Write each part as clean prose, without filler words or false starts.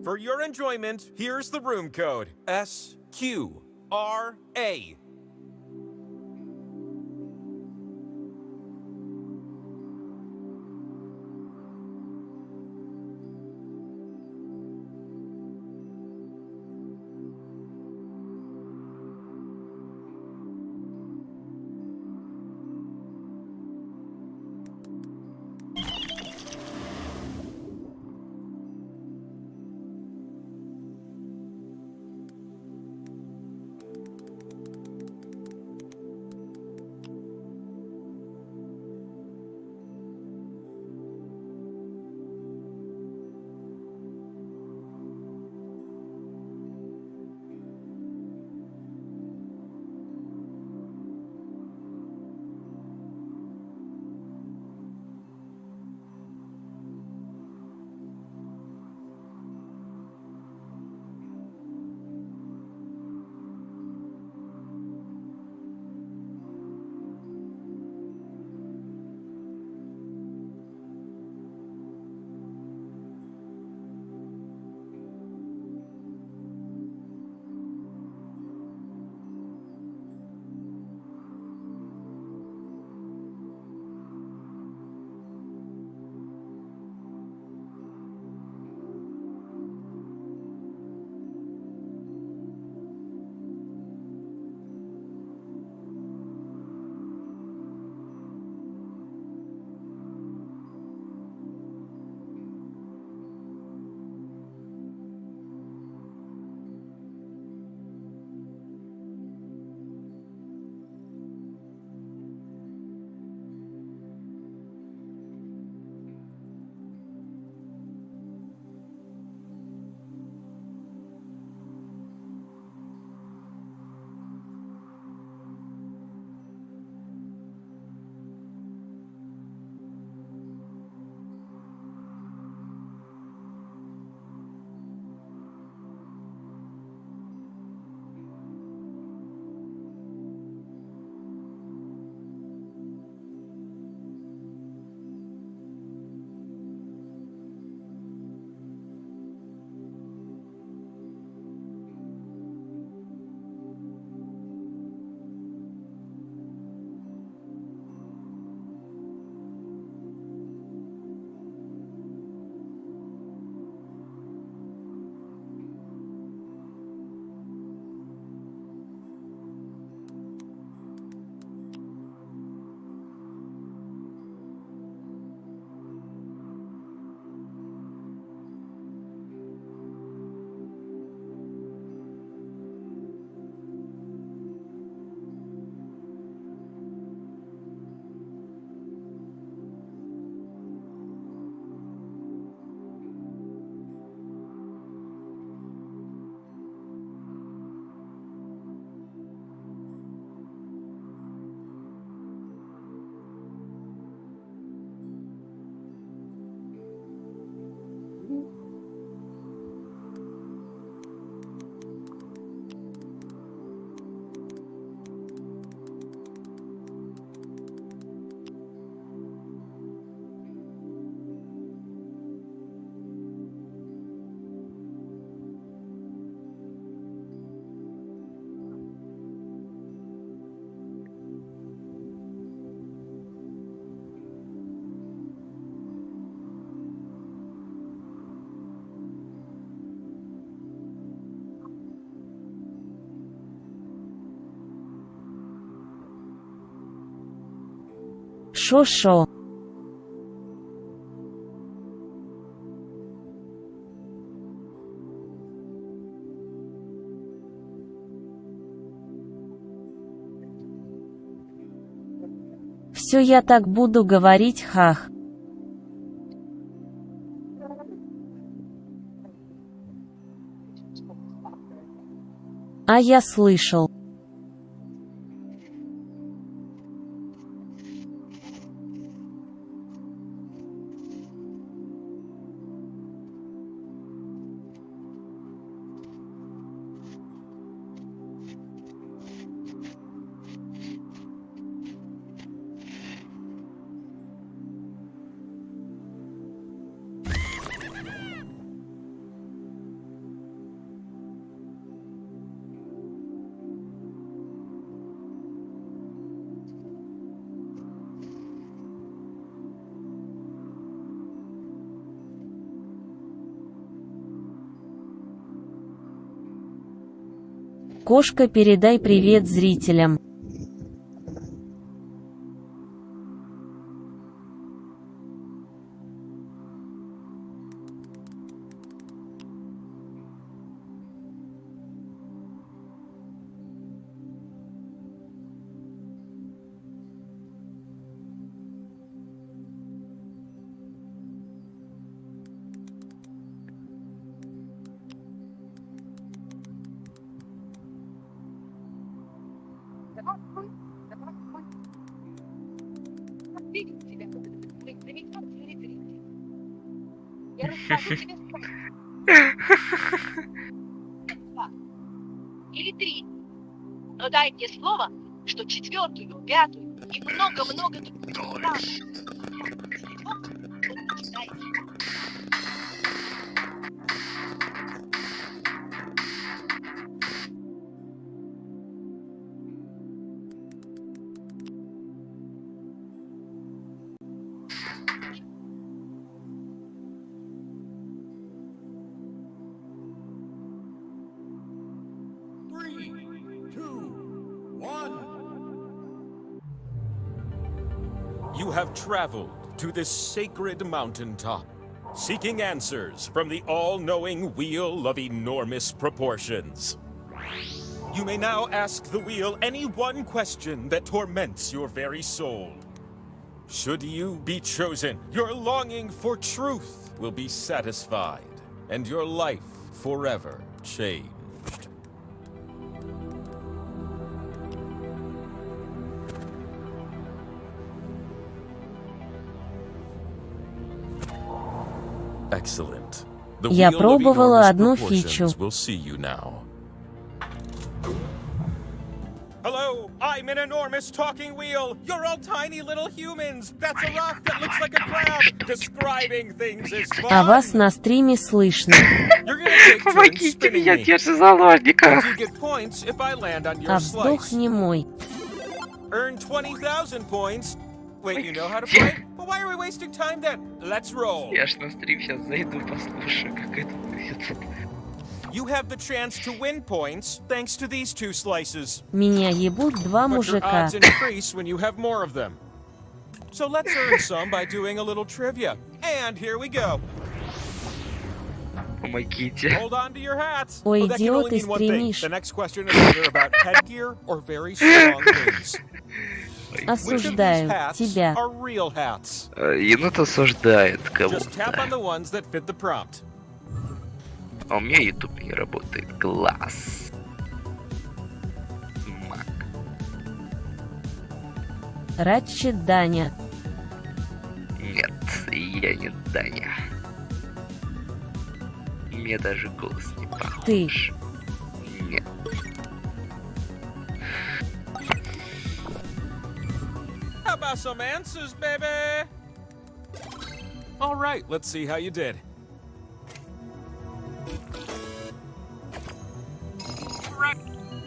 For your enjoyment, here's the room code. SQRA. Шо-шо. Все я так буду говорить, хах. А я слышал. Кошка, передай привет зрителям. Я расскажу тебе или 3. Но дай мне слово, что 4-ю, 5-ю и много-много других раз. You have traveled to this sacred mountaintop, seeking answers from the all-knowing wheel of enormous proportions. You may now ask the wheel any one question that torments your very soul. Should you be chosen, your longing for truth will be satisfied, and your life forever changed. Excellent. The Я wheel of пробовала enormous одну proportions фичу. will see you now. Hello, I'm an enormous talking wheel. You're all tiny little humans. That's a rock that looks like a crab. Describing things is fun. А вас на стриме слышно. You're gonna take turns Помогите, spinning меня me. держит в заложниках. You get points if I land on your А slice. вздох не мой. Earn 20,000 points. Wait, you know how to play? Well, why are we wasting time then? Let's roll. Я ж на стрим сейчас зайду, послушаю, как это будет. You have the chance to win points thanks to these 2 slices. Меня ебут два But your мужика. odds increase when you have more of them. So let's earn some by doing a little trivia. And here we go. Помогите. Hold on to your hats. Ой, Oh, that can идиот, only ты mean one thing. стримишь. The next question is either about headgear or very strong wings. Which of these Осуждаю hats тебя. are real hats? Енот осуждает Just tap on кого-то. the ones that fit the prompt. А у меня YouTube не работает. Глаз. Мак. Ратчет Даня. Нет, я не Даня. Мне даже голос не похож. Ты. Нет. How about some answers, baby? All right, let's see how you did.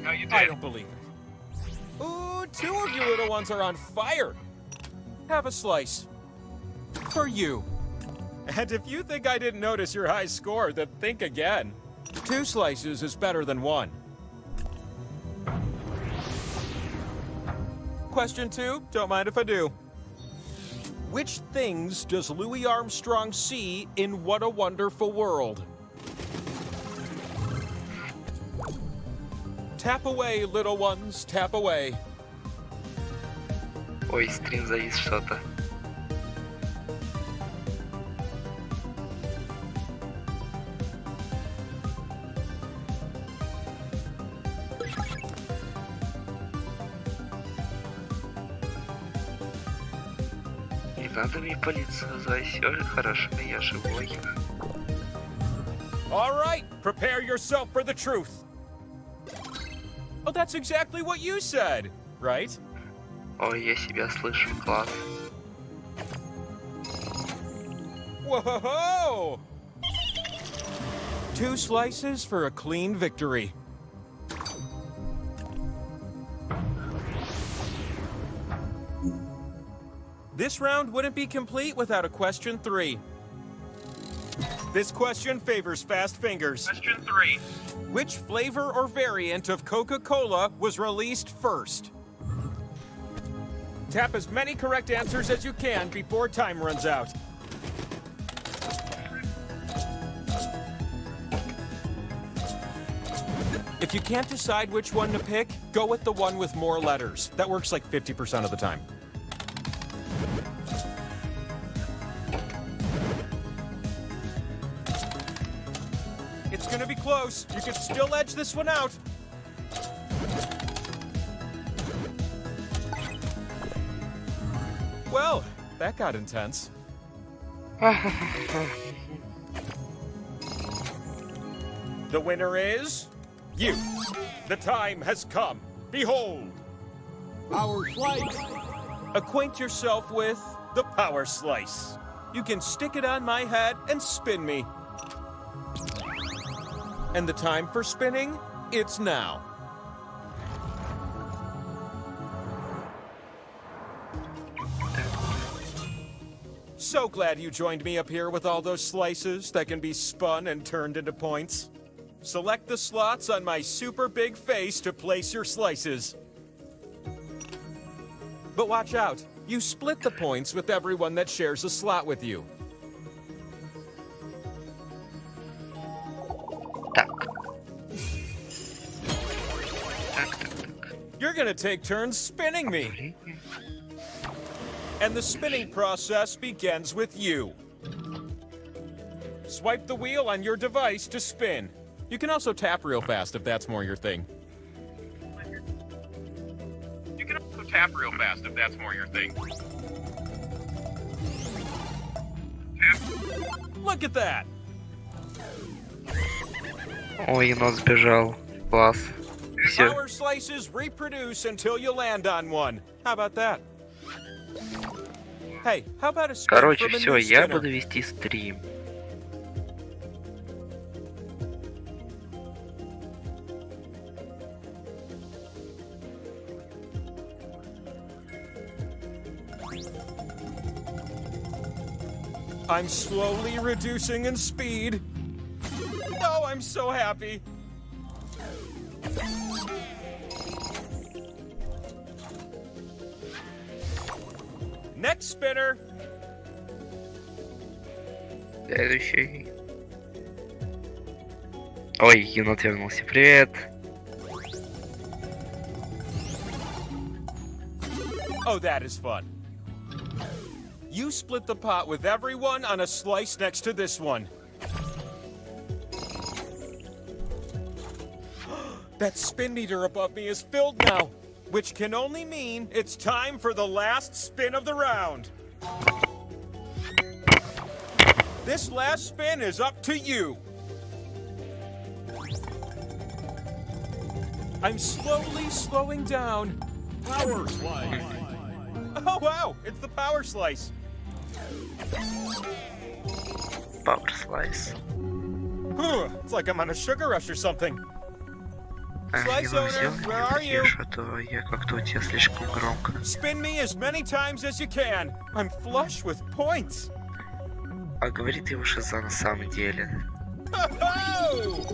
How you I did? don't believe it. Ooh, 2 of you little ones are on fire. Have a slice. For you. And if you think I didn't notice your high score, then think again. 2 slices is better than 1. Question 2, don't mind if I do. Which things does Louis Armstrong see in What a Wonderful World? Tap away, little ones, tap away. Ой, стрим завис что-то. Не надо мне полицию звать, все же хорошо, я живой. All right, prepare yourself for the truth. Oh, that's exactly what you said, right? Ой, я себя слышу, класс. Whoa! 2 slices for a clean victory. This round wouldn't be complete without a question 3. This question favors fast fingers. Question 3. Which flavor or variant of Coca-Cola was released first? Tap as many correct answers as you can before time runs out. If you can't decide which one to pick, go with the one with more letters. That works like 50% of the time. It's gonna be close. You could still edge this one out. Well, that got intense. The winner is you. The time has come. Behold, our slice. Acquaint yourself with the power slice. You can stick it on my head and spin me. And the time for spinning, it's now. So glad you joined me up here with all those slices that can be spun and turned into points. Select the slots on my super big face to place your slices. But watch out, you split the points with everyone that shares a slot with you. Так. You're gonna take turns spinning me. And the spinning process begins with you. Swipe the wheel on your device to spin. You can also tap real fast if that's more your thing. You can also tap real fast if that's more your thing. Tap. Look at that! Ой, енот сбежал. Класс. Все. Power slices reproduce until you land on one. How about that? Hey, how about a spin Короче, from a все, new я spinner? буду вести стрим. I'm slowly reducing in speed. Oh, I'm so happy. Next spinner. Следующий. Ой, енот вернулся. Привет. Oh, that is fun. You split the pot with everyone on a slice next to this one. That spin meter above me is filled now, which can only mean it's time for the last spin of the round. This last spin is up to you. I'm slowly slowing down. Power slice. Oh wow, it's the power slice. Power slice. It's like I'm on a sugar rush or something. Slice Его owner, взял, where are you? а то я как-то у тебя слишком громко. Spin me as many times as you can. I'm flush with points. А говорит его шиза на самом деле. Ho-ho!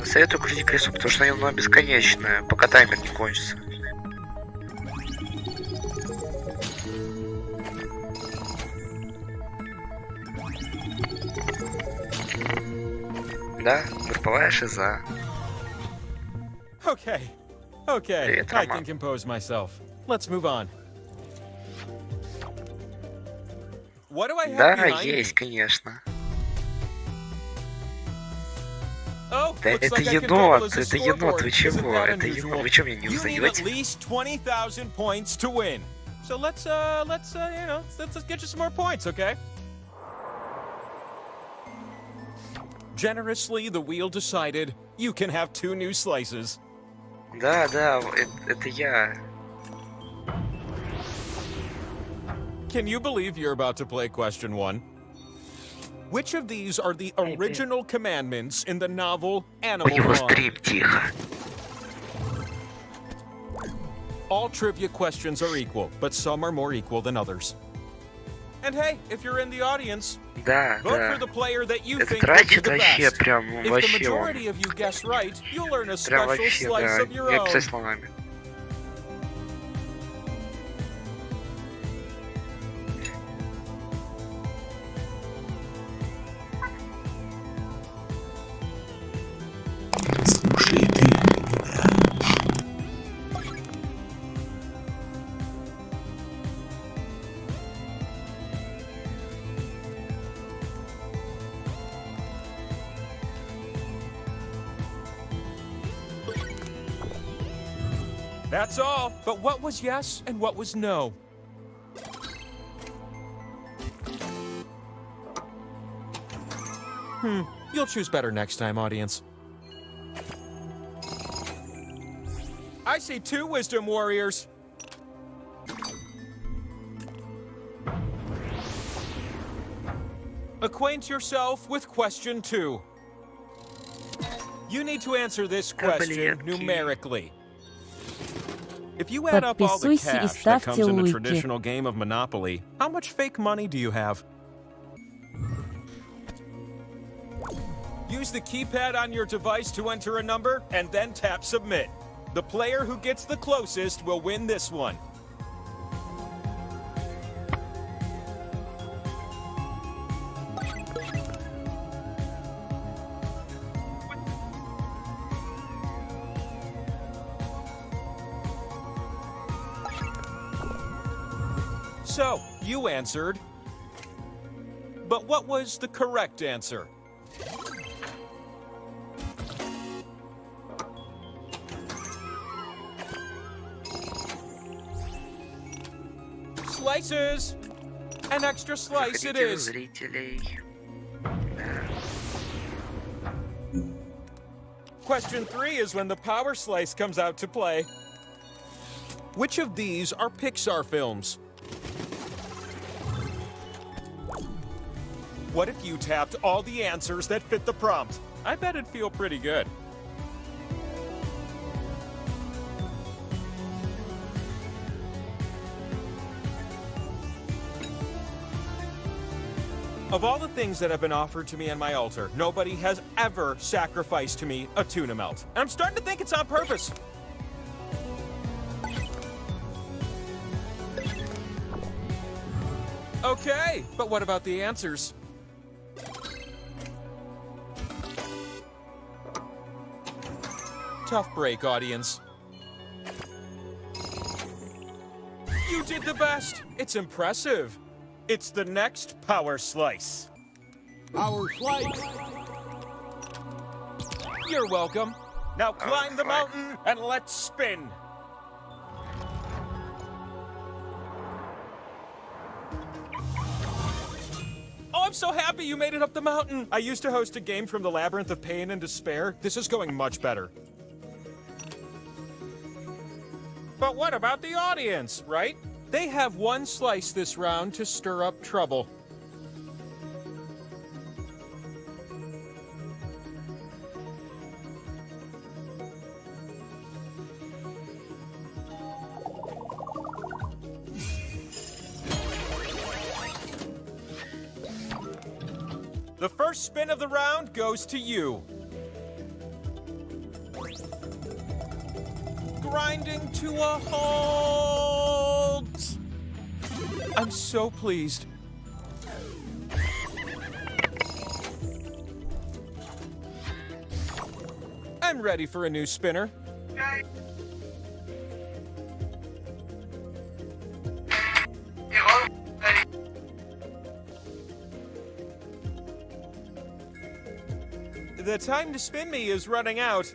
Советую крутить колесо, потому что оно бесконечное, пока таймер не кончится. Да, групповая шиза. Okay. Okay. Привет, I Роман. can compose myself. Let's move on. What do I have Да, behind есть, me? конечно. Oh, Да looks это like I can double енот, as a это енот, scoreboard. вы Isn't чего? that Это unusual? енот, вы что, меня не You need at узнаете? least 20,000 points to win. So let's get you some more points, okay? Generously, the wheel decided you can have 2 new slices. Да, да, это я. Can you believe you're about to play question 1? Which of these are the original commandments in the novel У Animal него Farm? стрим, тихо. All trivia questions are equal, but some are more equal than others. And hey, if you're in the audience, Да, vote да. for the player that you Это think will be тратит the вообще best. прям, If the вообще он. majority of you guess right, you'll earn a Прям special вообще, slice да. of your Не own. писать словами. Слушай ты меня. That's all. But what was yes and what was no? You'll choose better next time, audience. I see 2 wisdom warriors. Acquaint yourself with question 2. You need to answer this question Таблетки. numerically. If you add up all the Подписывайся и cash that ставьте comes in the лайки. traditional game of Monopoly, how much fake money do you have? Use the keypad on your device to enter a number, and then tap submit. The player who gets the closest will win this one. So, you answered. But what was the correct answer? Slices! An extra slice it Заходите is. зрителей. Question 3 is when the power slice comes out to play. Which of these are Pixar films? What if you tapped all the answers that fit the prompt? I bet it'd feel pretty good. Of all the things that have been offered to me on my altar, nobody has ever sacrificed to me a tuna melt. And I'm starting to think it's on purpose. Okay, but what about the answers? Tough break, audience. You did the best. It's impressive. It's the next power slice. Power slice. You're welcome. Now climb the mountain and let's spin. Oh, I'm so happy you made it up the mountain. I used to host a game from the Labyrinth of Pain and Despair. This is going much better. But what about the audience, right? They have one slice this round to stir up trouble. The first spin of the round goes to you. Grinding to a halt. I'm so pleased. I'm ready for a new spinner. The time to spin me is running out.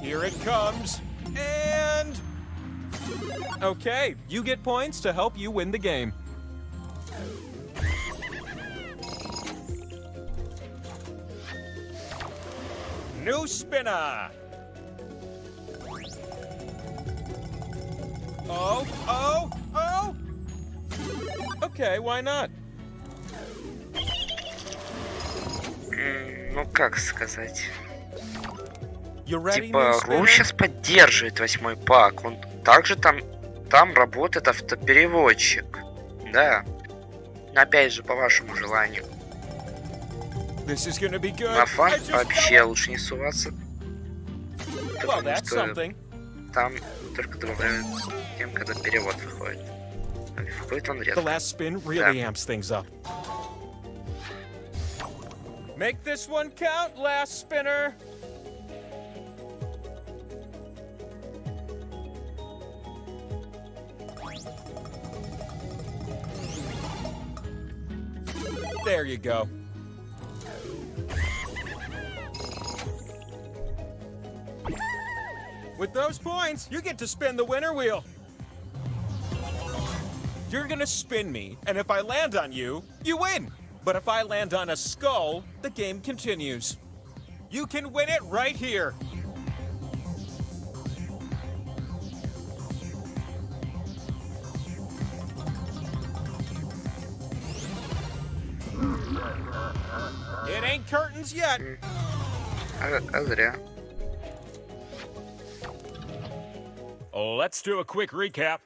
Here it comes. And... okay, you get points to help you win the game. New spinner. Oh, oh, oh! Okay, why not? Ну как сказать? You ready, Типа, new Ру spinner? сейчас поддерживает 8-й пак. Он также там работает автопереводчик. Да. Но опять же, по вашему желанию. This is gonna be good. На фан I just вообще know it. лучше не суваться. Well, Потому that's что something. там только добавляют тем, когда перевод выходит. А выходит он The редко. last spin really amps things up. Make this one count, last spinner. There you go. With those points, you get to spin the winner wheel. You're gonna spin me, and if I land on you, you win. But if I land on a skull, the game continues. You can win it right here. It ain't curtains yet. А зря. Let's do a quick recap.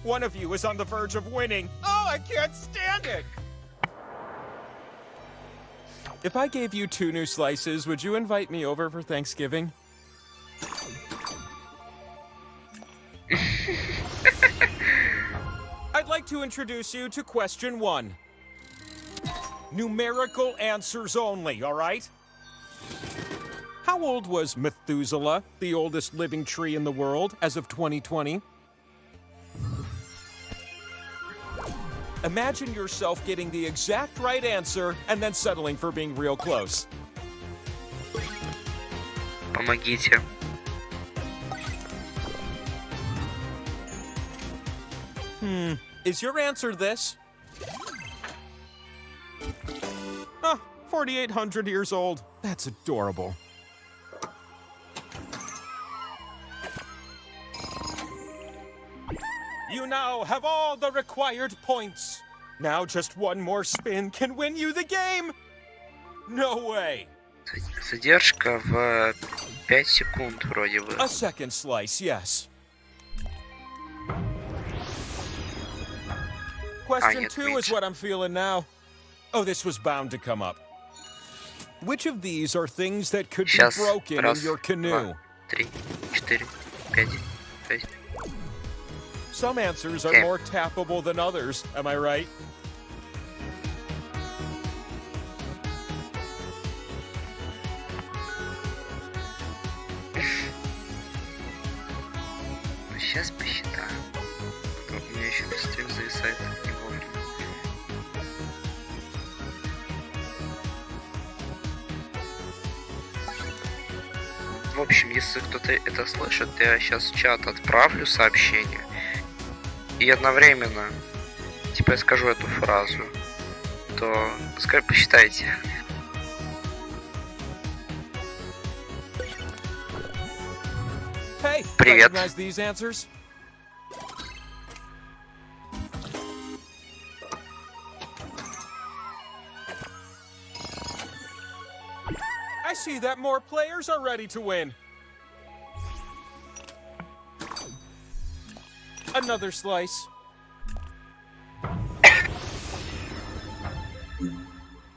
One of you is on the verge of winning. Oh, I can't stand it! If I gave you 2 new slices, would you invite me over for Thanksgiving? I'd like to introduce you to question 1. Numerical answers only, all right? How old was Methuselah, the oldest living tree in the world, as of 2020? Imagine yourself getting the exact right answer and then settling for being real close. Помогите. Is your answer this? Oh, 4,800 years old. That's adorable. You now have all the required points. Now just one more spin can win you the game. No way. Задержка в 5 секунд вроде бы. A second slice, yes. Question нет, 2 is меньше. what I'm feeling now. Oh, this was bound to come up. Which of these are things that could Сейчас. be broken Раз, in your canoe? 2, 3, 4, 5, 6. Some answers are Okay. more tappable than others, am I right? Сейчас посчитаю. У меня еще стрим зависает не вовремя. В общем, если кто-то это слышит, я сейчас в чат отправлю сообщение. И одновременно, типа я скажу эту фразу, то посчитайте. Hey, Привет. recognize these answers? I see that more players are ready to win. Another slice.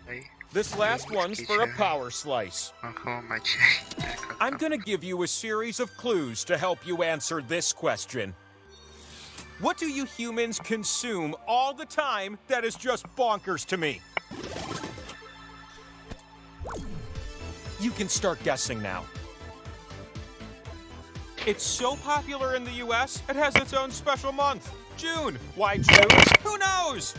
Ой, This last one's for a power slice. ага, мать. I'm gonna give you a series of clues to help you answer this question. What do you humans consume all the time that is just bonkers to me? You can start guessing now. It's so popular in the US, it has its own special month. June. Why June? Who knows?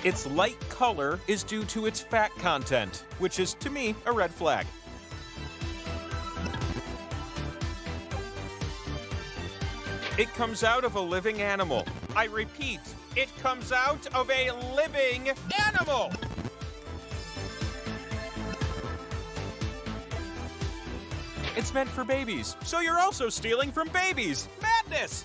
Its light color is due to its fat content, which is, to me, a red flag. It comes out of a living animal. I repeat, it comes out of a living animal! It's meant for babies, so you're also stealing from babies. Madness!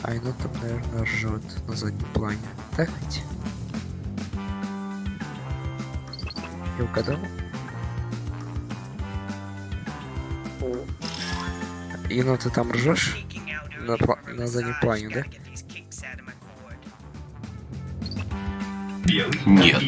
А Енот там, наверное, ржет на заднем плане. Так ведь? Я угадал? Енот, ты там ржешь? На заднем плане, да? Нет.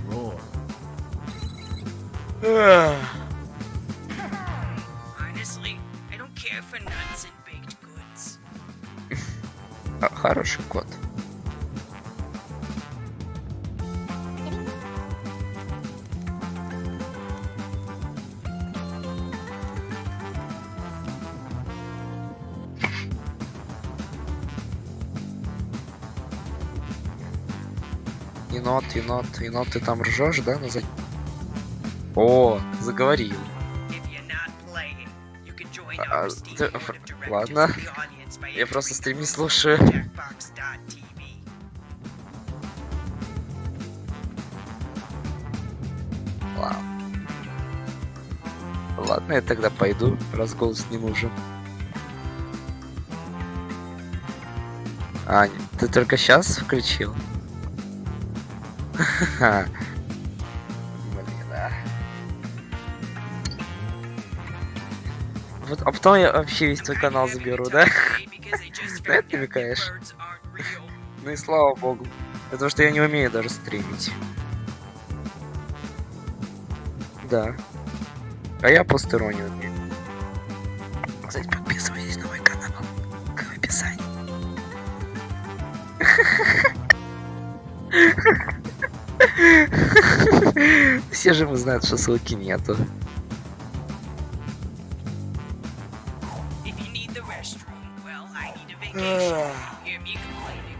Roar. Honestly, I don't care for nuts and baked goods. Хороший кот. Енот, ты там ржешь, да? О, заговорил. If you're not playing, you can join А, our Steam ты- board of directors ладно. of the audience by Я просто entering стрим не the слушаю. Jackbox.tv. Ладно, я тогда пойду, раз голос не нужен. А, ты только сейчас включил? Ха-ха. Блин, а. Вот, а потом я вообще весь твой канал заберу, да? На это намекаешь? Ну и слава богу. Потому что я не умею даже стримить. Да. А я постороннюю умею. Кстати, подписывайтесь на мой канал в описании. Все же мы знают, что ссылки нету. If you need the restroom, well, I need a vacation. Hear me complaining.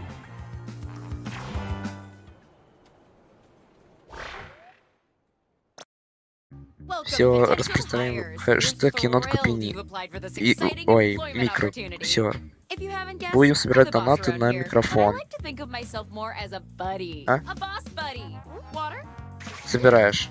Все, распространяем хэштег енот купини. И, ой, микро. Все. Будем собирать донаты на микрофон. А? Собираешь.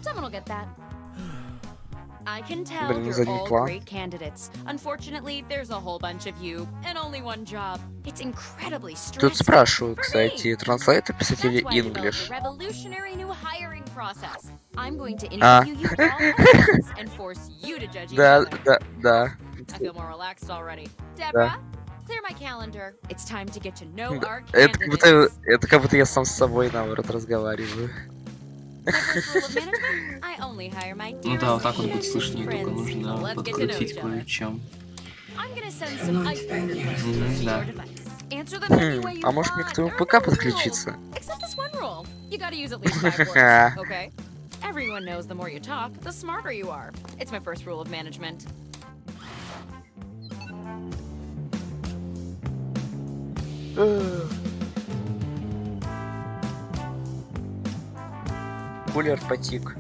I can tell Блин, you're задний all план. great candidates. Unfortunately, there's a whole bunch of you and only one job. It's incredibly stressful. Тут спрашивают, For кстати, me. транслейтер писать или That's why I developed English. a revolutionary new hiring process. I'm going to А. interview you all at once and force you to judge each Да, other. да. I feel more relaxed already. Deborah, clear my calendar. It's time to get to know our Это как будто я сам с собой, наоборот, разговариваю. My first rule of management, I only hire my Ну да, вот так вот dearest будет слышнее, только friends. нужно Let's get to know подкрутить each other. кое-чем. I'm gonna send some icebreaker questions to Да. your device. Answer them any way you А может мне want. к твоему Earn ПК my подключиться? will. Except this one rule. You gotta use at least 5 words, okay? Everyone knows the more you talk, the smarter you are. It's my first rule of management. Кулер потик.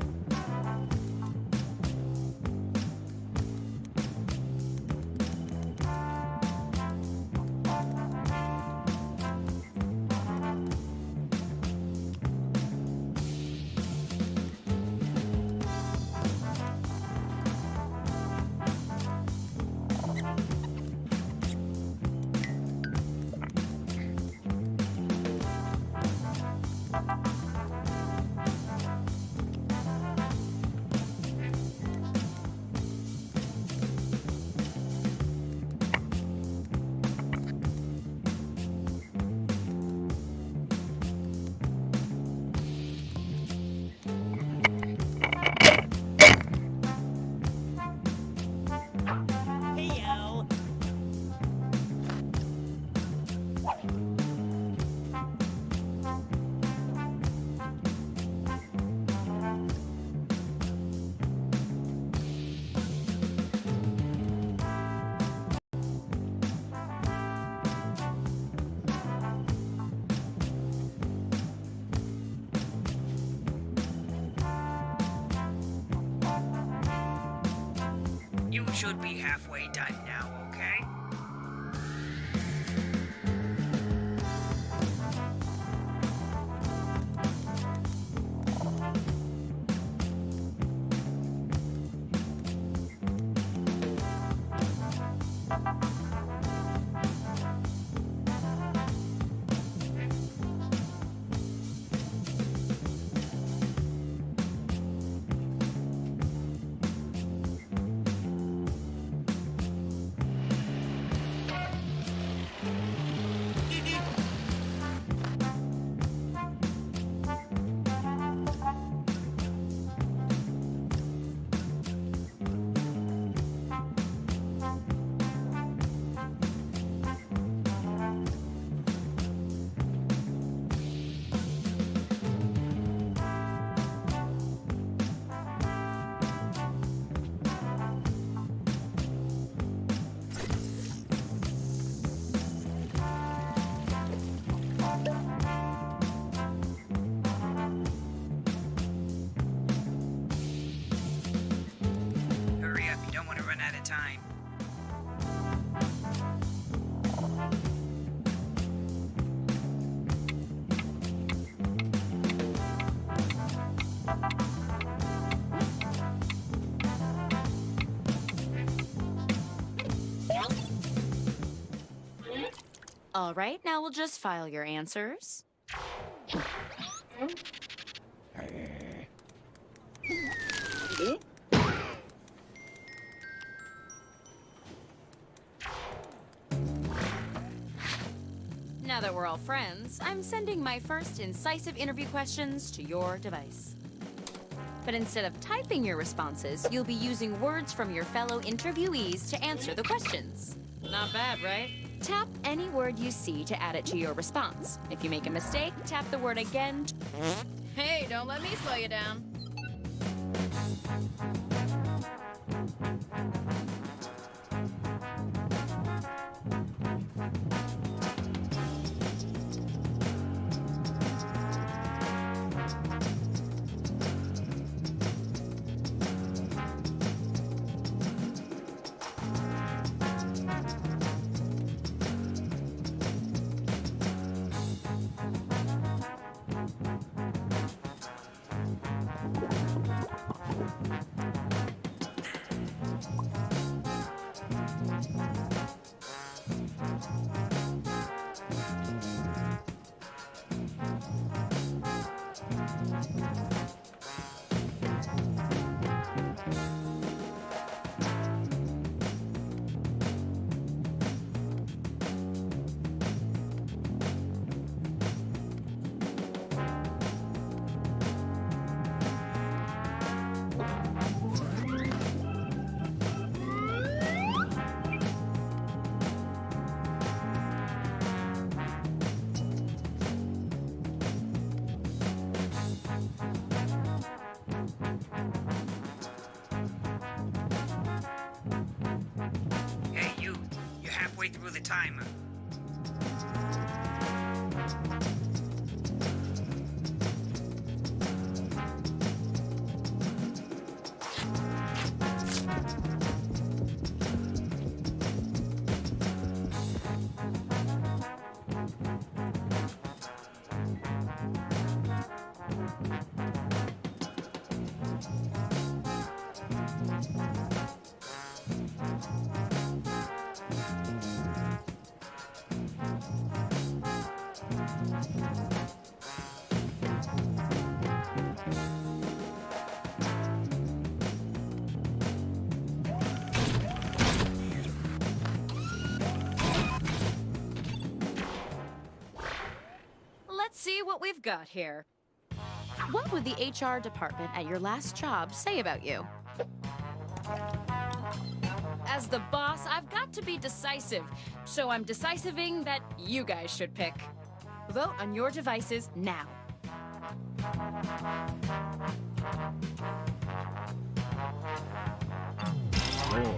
You should be halfway done now, okay? All right, now we'll just file your answers. Now that we're all friends, I'm sending my first incisive interview questions to your device. But instead of typing your responses, you'll be using words from your fellow interviewees to answer the questions. Not bad, right? Tap any word you see to add it to your response. If you make a mistake, tap the word again. Hey, don't let me slow you down. Hey, you're halfway through the timer. Let's see what we've got here. What would the HR department at your last job say about you? As the boss, I've got to be decisive, so I'm decisiving that you guys should pick. Vote on your devices now. Roar.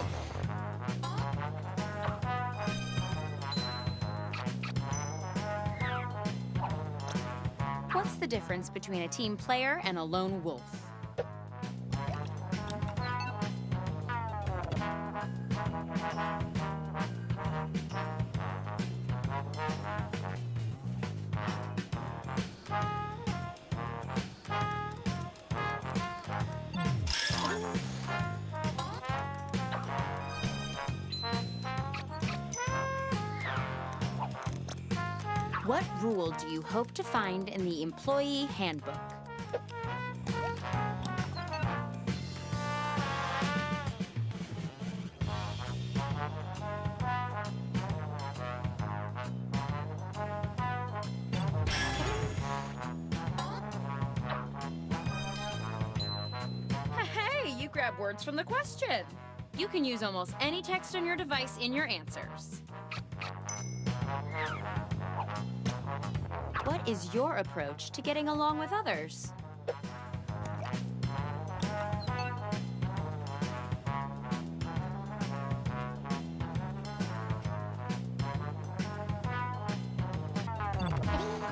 What's the difference between a team player and a lone wolf? What rule do you hope to find in the employee handbook? Hey, you grab words from the question. You can use almost any text on your device in your answers. What is your approach to getting along with others?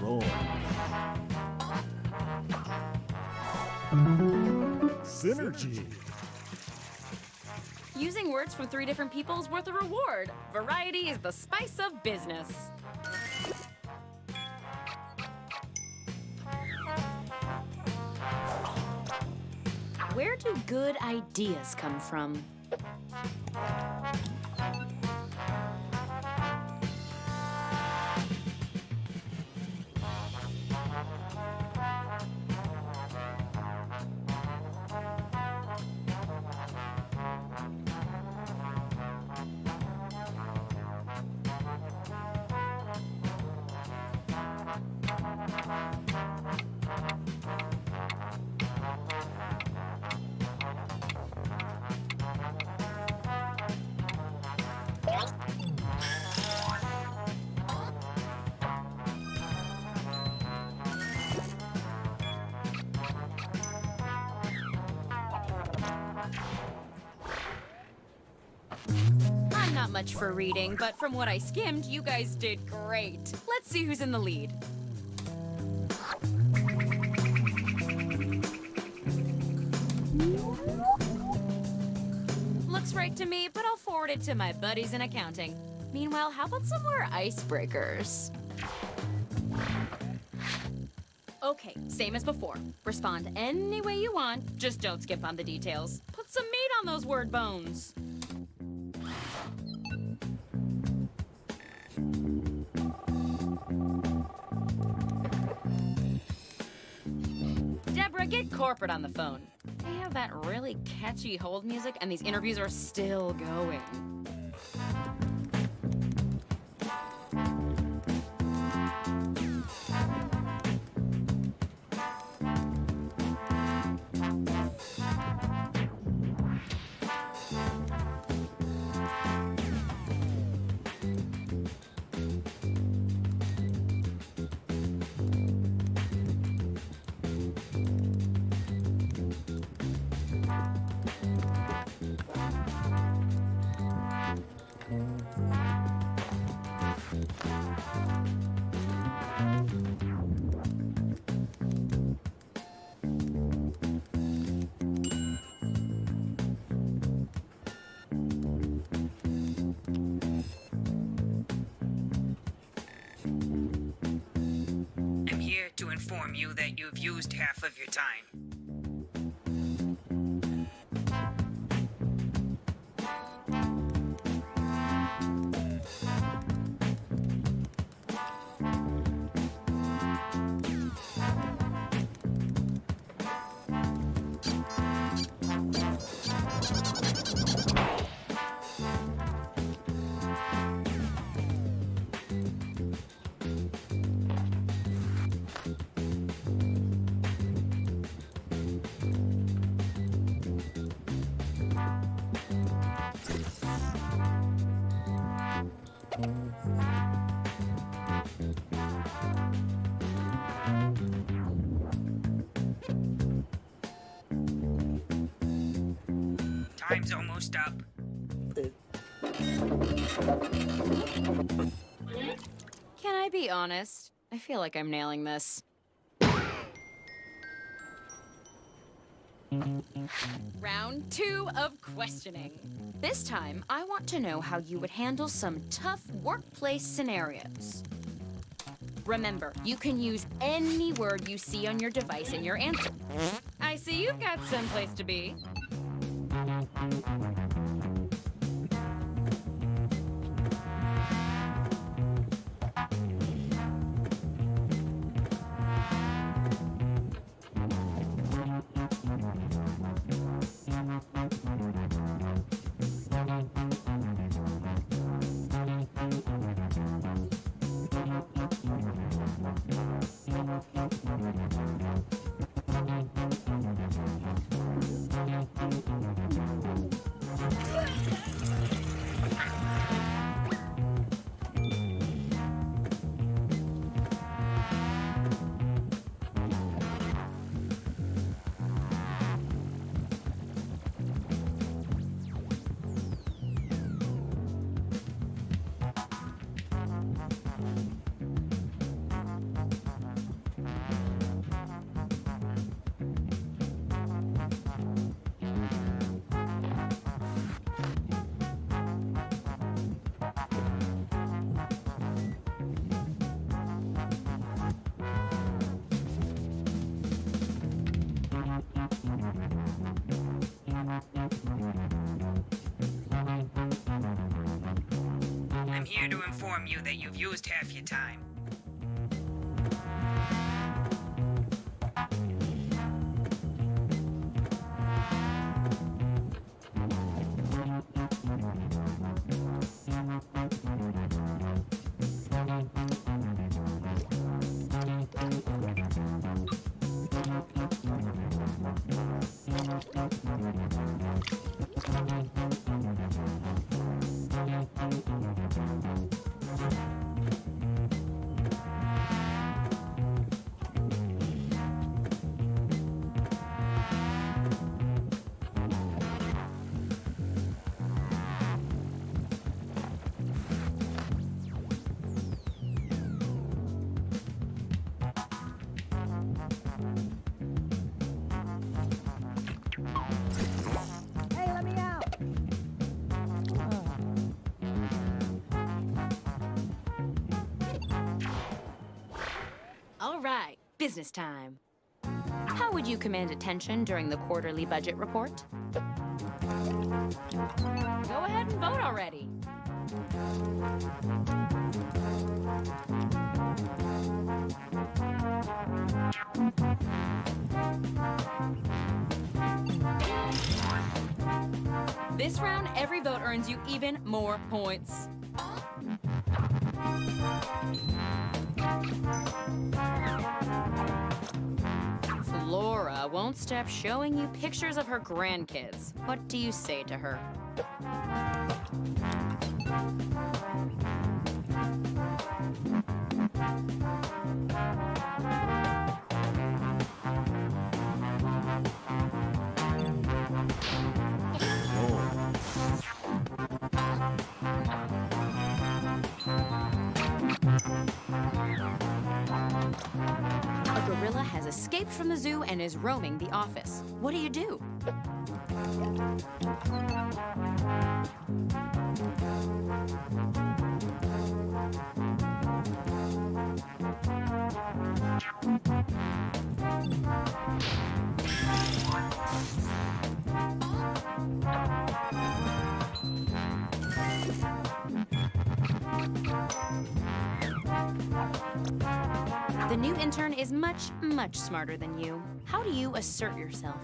Roar. Synergy. Using words from 3 different people is worth a reward. Variety is the spice of business. Where do good ideas come from? not much for reading, but from what I skimmed, you guys did great. Let's see who's in the lead. Looks right to me, but I'll forward it to my buddies in accounting. Meanwhile, how about some more icebreakers? Okay, same as before. Respond any way you want, just don't skip on the details. Put some meat on those word bones. Deborah, get corporate on the phone. They have that really catchy hold music, and these interviews are still going. I'm here to inform you that you've used half of your time. Time's almost up. Can I be honest? I feel like I'm nailing this. Round 2 of questioning. This time, I want to know how you would handle some tough workplace scenarios. Remember, you can use any word you see on your device in your answer. I see you've got someplace to be. I'm here to inform you that you've used half your time. business time. How would you command attention during the quarterly budget report? Go ahead and vote already. This round, every vote earns you even more points. Flora won't stop showing you pictures of her grandkids. What do you say to her? A gorilla has escaped from the zoo and is roaming the office. What do you do? The new intern is much, much smarter than you. How do you assert yourself?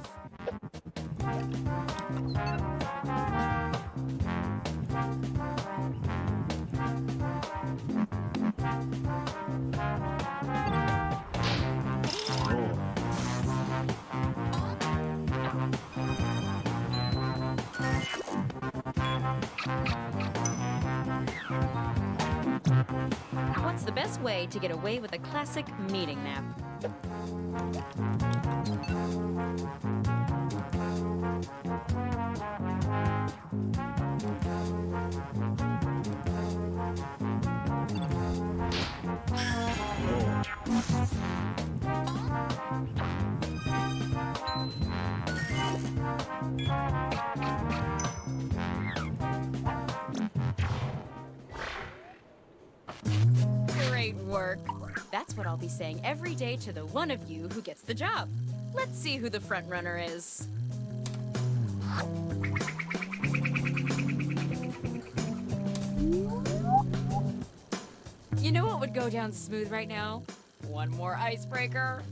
What's the best way to get away with a classic meeting nap? Great work. That's what I'll be saying every day to the one of you who gets the job. Let's see who the front runner is. You know what would go down smooth right now? One more icebreaker.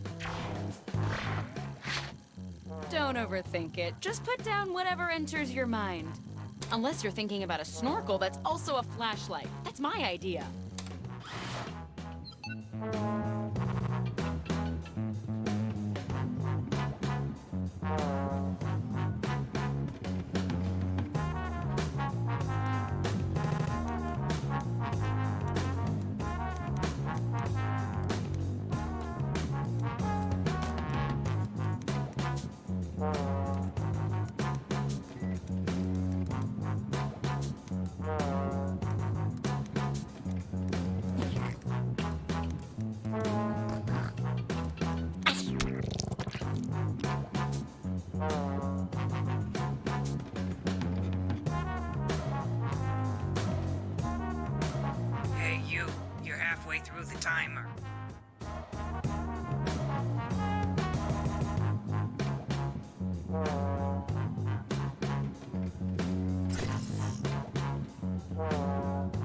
Don't overthink it. Just put down whatever enters your mind. Unless you're thinking about a snorkel that's also a flashlight. That's my idea. Hey, you're halfway through the timer.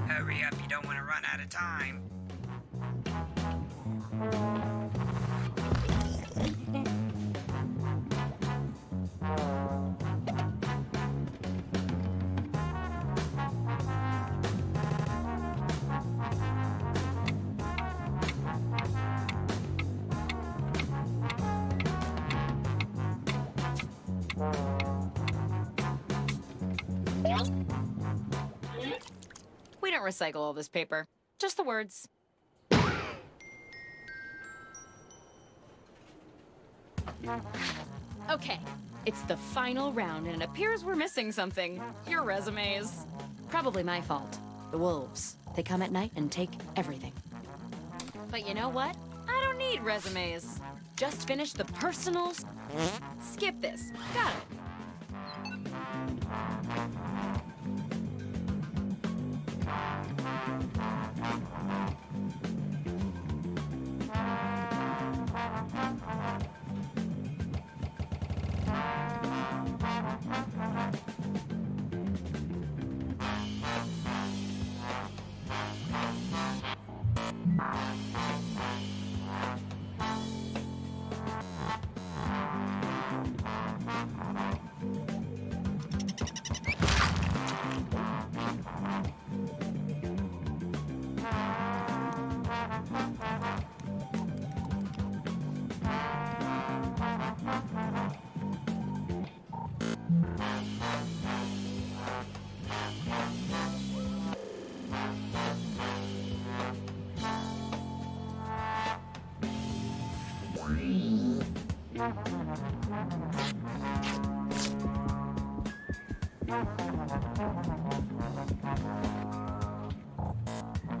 Hurry up, you don't want to run out of time. We don't recycle all this paper. Just the words. Okay, it's the final round, and it appears we're missing something. Your resumes. Probably my fault. The wolves. They come at night and take everything. But you know what? I don't need resumes. Just finish the personals. Skip this. Got it.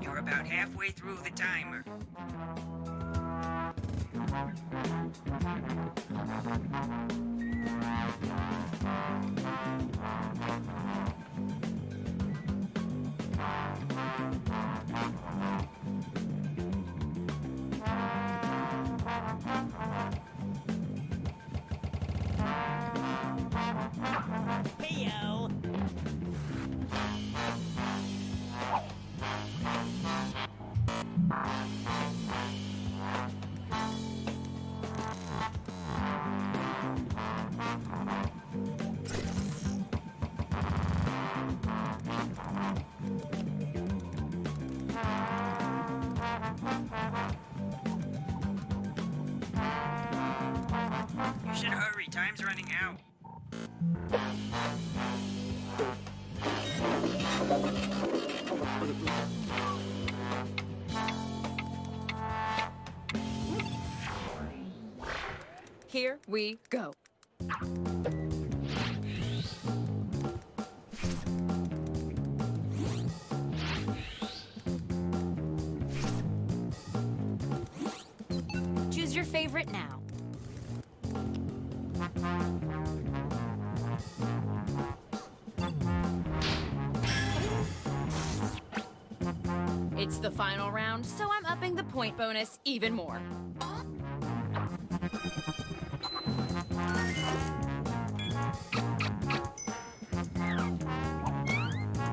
You're about halfway through the timer. Heyo! You should hurry, time's running out. Here we go. Choose your favorite now. It's the final round, so I'm upping the point bonus even more.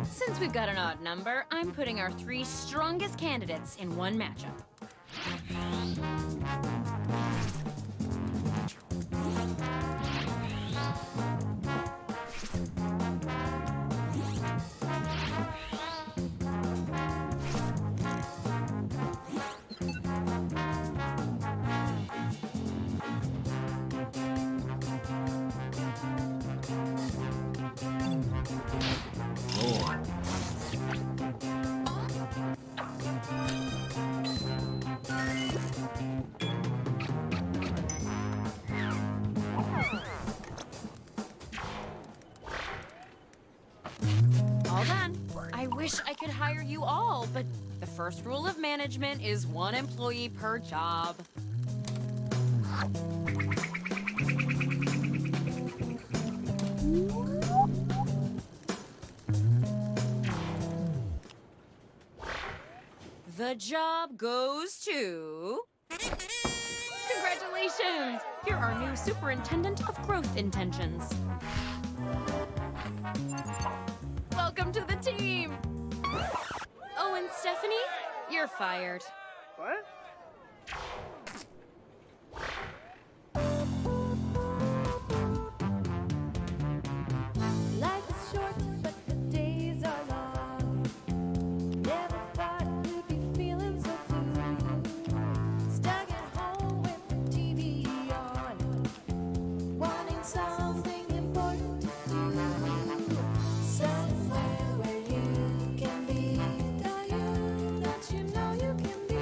Since we've got an odd number, I'm putting our 3 strongest candidates in one matchup. All done. I wish I could hire you all, but the first rule of management is 1 employee per job. The job goes to... Congratulations! You're our new superintendent of growth intentions. Welcome to the team! Oh, and Stephanie, you're fired. What? Life is short, but the days are long. Never thought you'd be feeling so blue. Stuck at home with the TV on, wanting something important to do. Somewhere where you can be the you that you know you can be.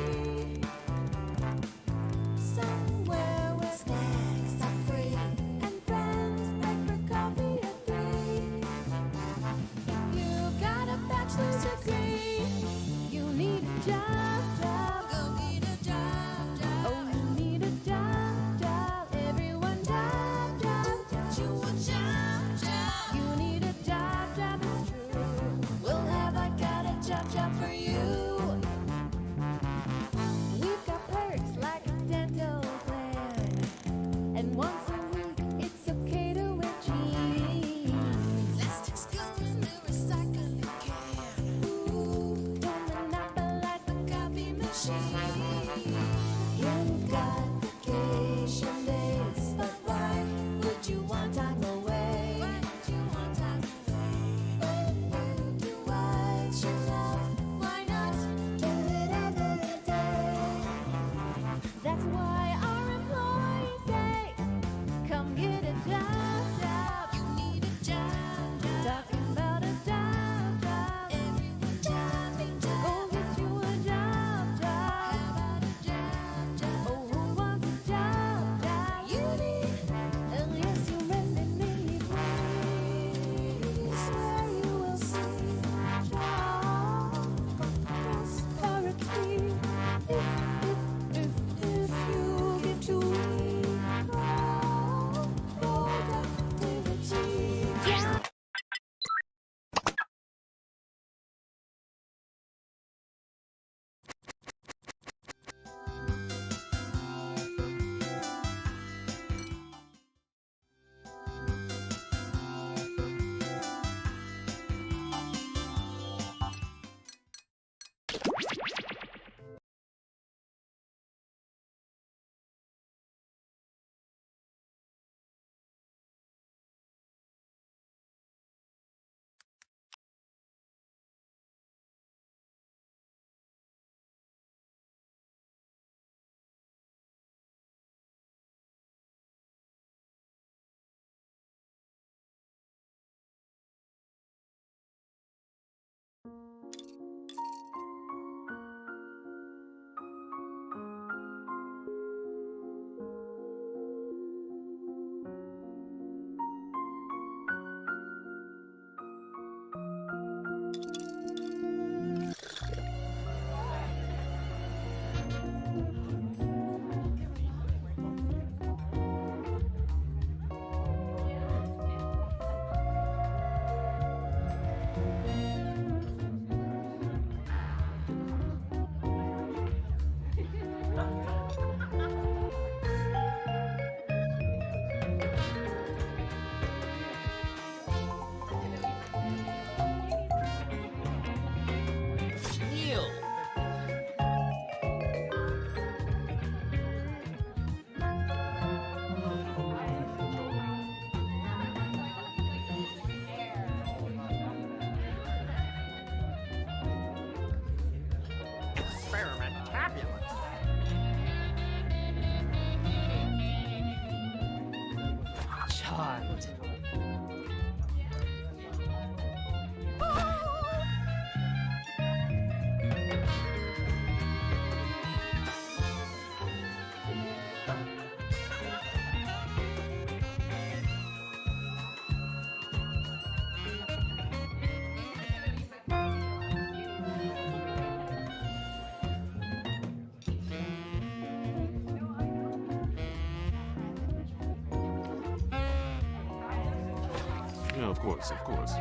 world. Yeah, of course, of course.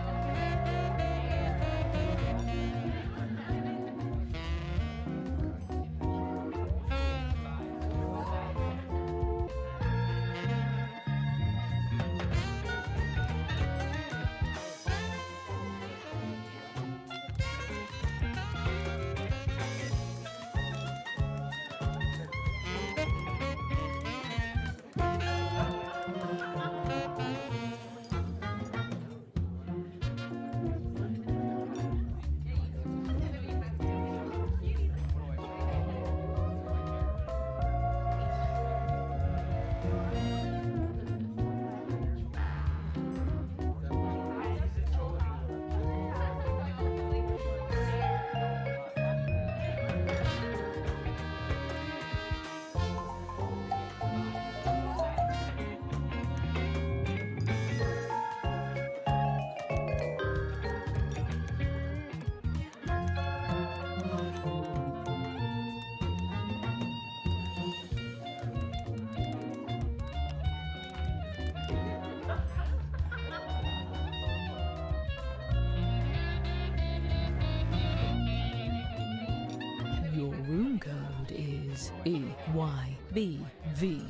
Your room code is EYBV.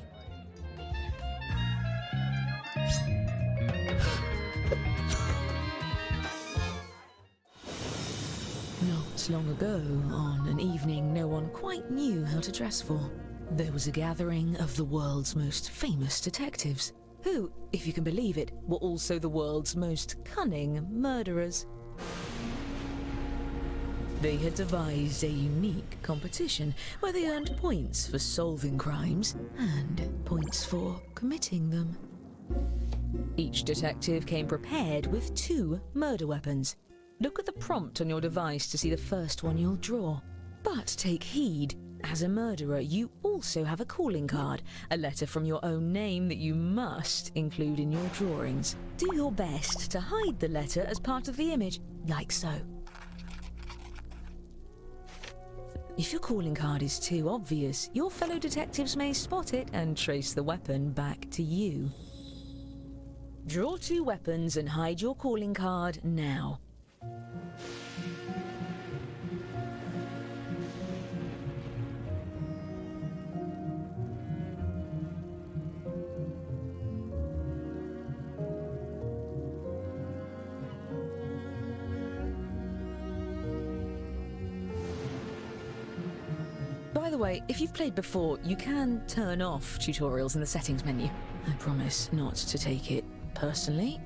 Not long ago, on an evening no one quite knew how to dress for, there was a gathering of the world's most famous detectives, who, if you can believe it, were also the world's most cunning murderers. They had devised a unique competition where they earned points for solving crimes and points for committing them. Each detective came prepared with 2 murder weapons. Look at the prompt on your device to see the first one you'll draw. But take heed, as a murderer you also have a calling card, a letter from your own name that you must include in your drawings. Do your best to hide the letter as part of the image, like so. If your calling card is too obvious, your fellow detectives may spot it and trace the weapon back to you. Draw 2 weapons and hide your calling card now. By the way, if you've played before, you can turn off tutorials in the settings menu. I promise not to take it personally.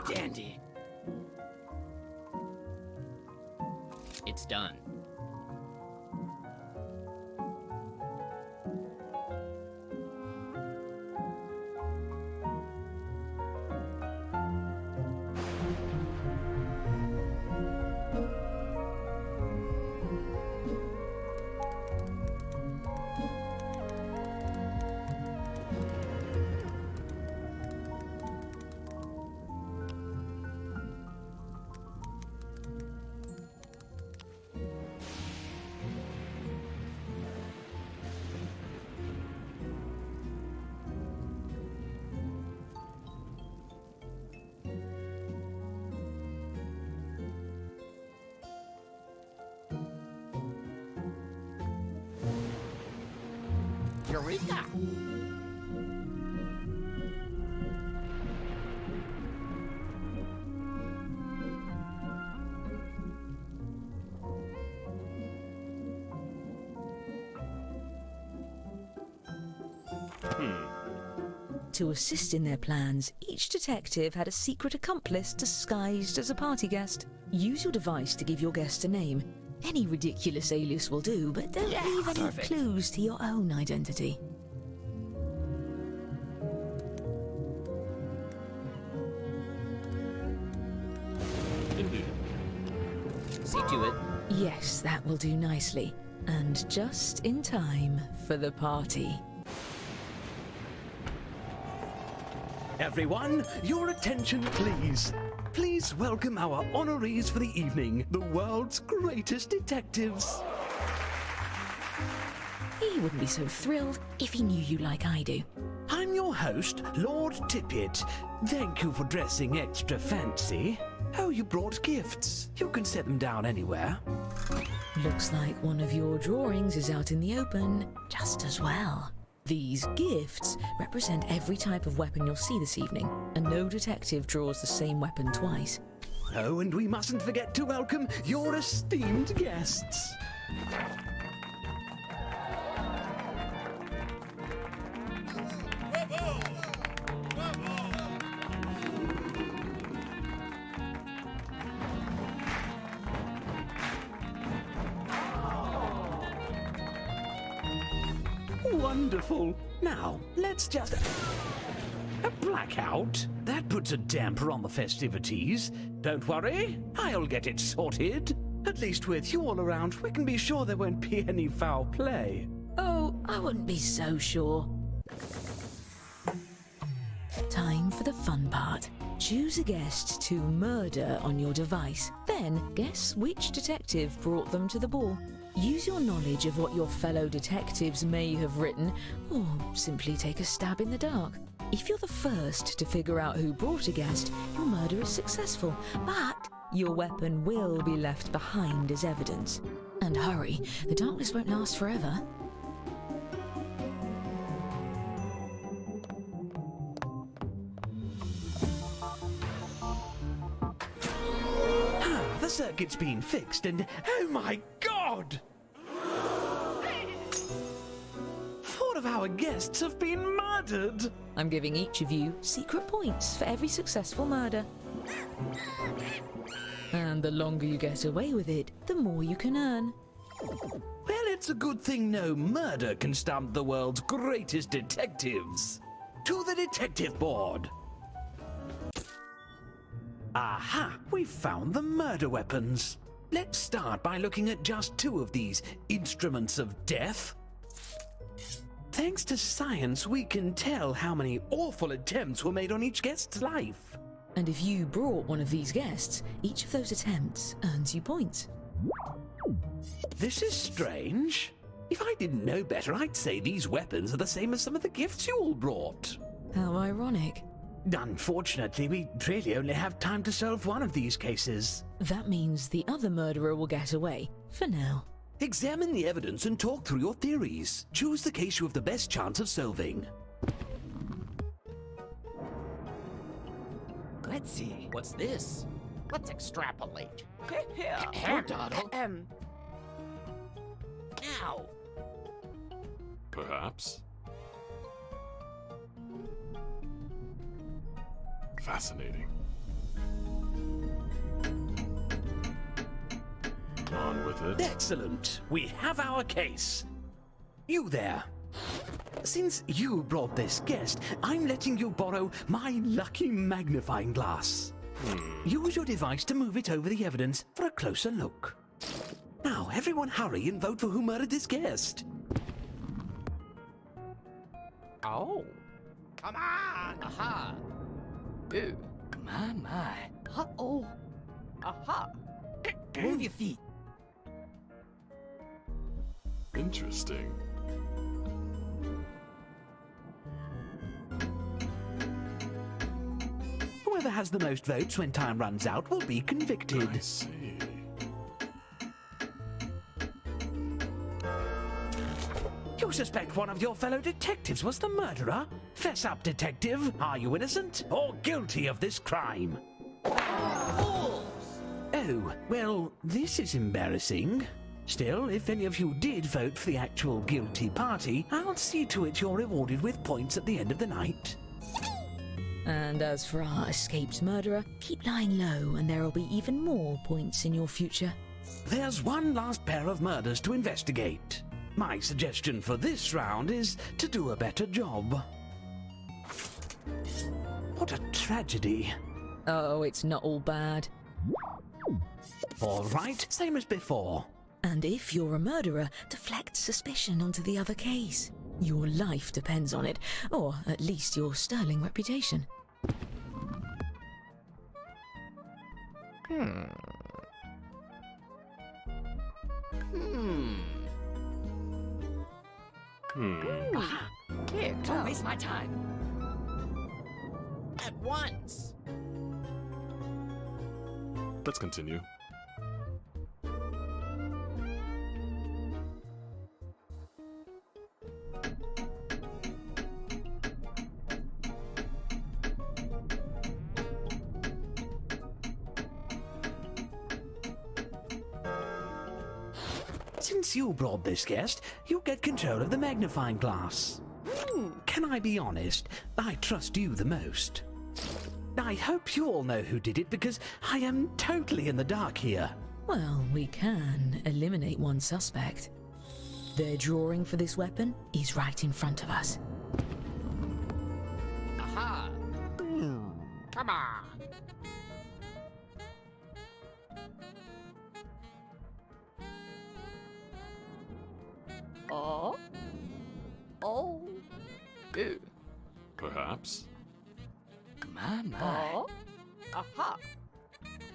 Dandy. It's done. Eureka! To assist in their plans, each detective had a secret accomplice disguised as a party guest. Use your device to give your guest a name. Any ridiculous alias will do, but don't leave any clues to your own identity. See to it. Yes, that will do nicely. And just in time for the party. Everyone, your attention please. Please welcome our honorees for the evening, the world's greatest detectives. He wouldn't be so thrilled if he knew you like I do. I'm your host, Lord Tippet. Thank you for dressing extra fancy. Oh, you brought gifts. You can set them down anywhere. Looks like one of your drawings is out in the open, just as well. These gifts represent every type of weapon you'll see this evening, and no detective draws the same weapon twice. Oh, and we mustn't forget to welcome your esteemed guests. Wonderful. Now, let's just... A blackout? That puts a damper on the festivities. Don't worry, I'll get it sorted. At least with you all around, we can be sure there won't be any foul play. Oh, I wouldn't be so sure. Time for the fun part. Choose a guest to murder on your device. Then guess which detective brought them to the ball. Use your knowledge of what your fellow detectives may have written, or simply take a stab in the dark. If you're the first to figure out who brought a guest, your murder is successful, but your weapon will be left behind as evidence. And hurry, the darkness won't last forever. The circuit's been fixed and... Oh my god! 4 of our guests have been murdered! I'm giving each of you secret points for every successful murder. And the longer you get away with it, the more you can earn. Well, it's a good thing no murder can stump the world's greatest detectives. To the detective board! Aha! We've found the murder weapons. Let's start by looking at just 2 of these instruments of death. Thanks to science, we can tell how many awful attempts were made on each guest's life. And if you brought one of these guests, each of those attempts earns you points. This is strange. If I didn't know better, I'd say these weapons are the same as some of the gifts you all brought. How ironic. Unfortunately, we really only have time to solve one of these cases. That means the other murderer will get away, for now. Examine the evidence and talk through your theories. Choose the case you have the best chance of solving. Let's see. What's this? Let's extrapolate. Here, Doddle. Ow! Perhaps. Fascinating. On with it. Excellent. We have our case. You there. Since you brought this guest, I'm letting you borrow my lucky magnifying glass. Use your device to move it over the evidence for a closer look. Now, everyone hurry and vote for who murdered this guest. Oh. Come on! Aha! Ooh, my. Uh-oh. Aha! Move your feet. Interesting. Whoever has the most votes when time runs out will be convicted. I see. You suspect one of your fellow detectives was the murderer? Fess up, detective. Are you innocent or guilty of this crime? Oh, well, this is embarrassing. Still, if any of you did vote for the actual guilty party, I'll see to it you're rewarded with points at the end of the night. And as for our escaped murderer, keep lying low and there'll be even more points in your future. There's one last pair of murders to investigate. My suggestion for this round is to do a better job. What a tragedy. Oh, it's not all bad. All right, same as before. And if you're a murderer, deflect suspicion onto the other case. Your life depends on it, or at least your sterling reputation. Here, don't waste my time. At once. Let's continue. Since you brought this guest, you get control of the magnifying glass. Can I be honest? I trust you the most. I hope you all know who did it because I am totally in the dark here. Well, we can eliminate one suspect. Their drawing for this weapon is right in front of us. Aha! Come on! Oh? Oh? Ew. Perhaps. My. Oh? Aha!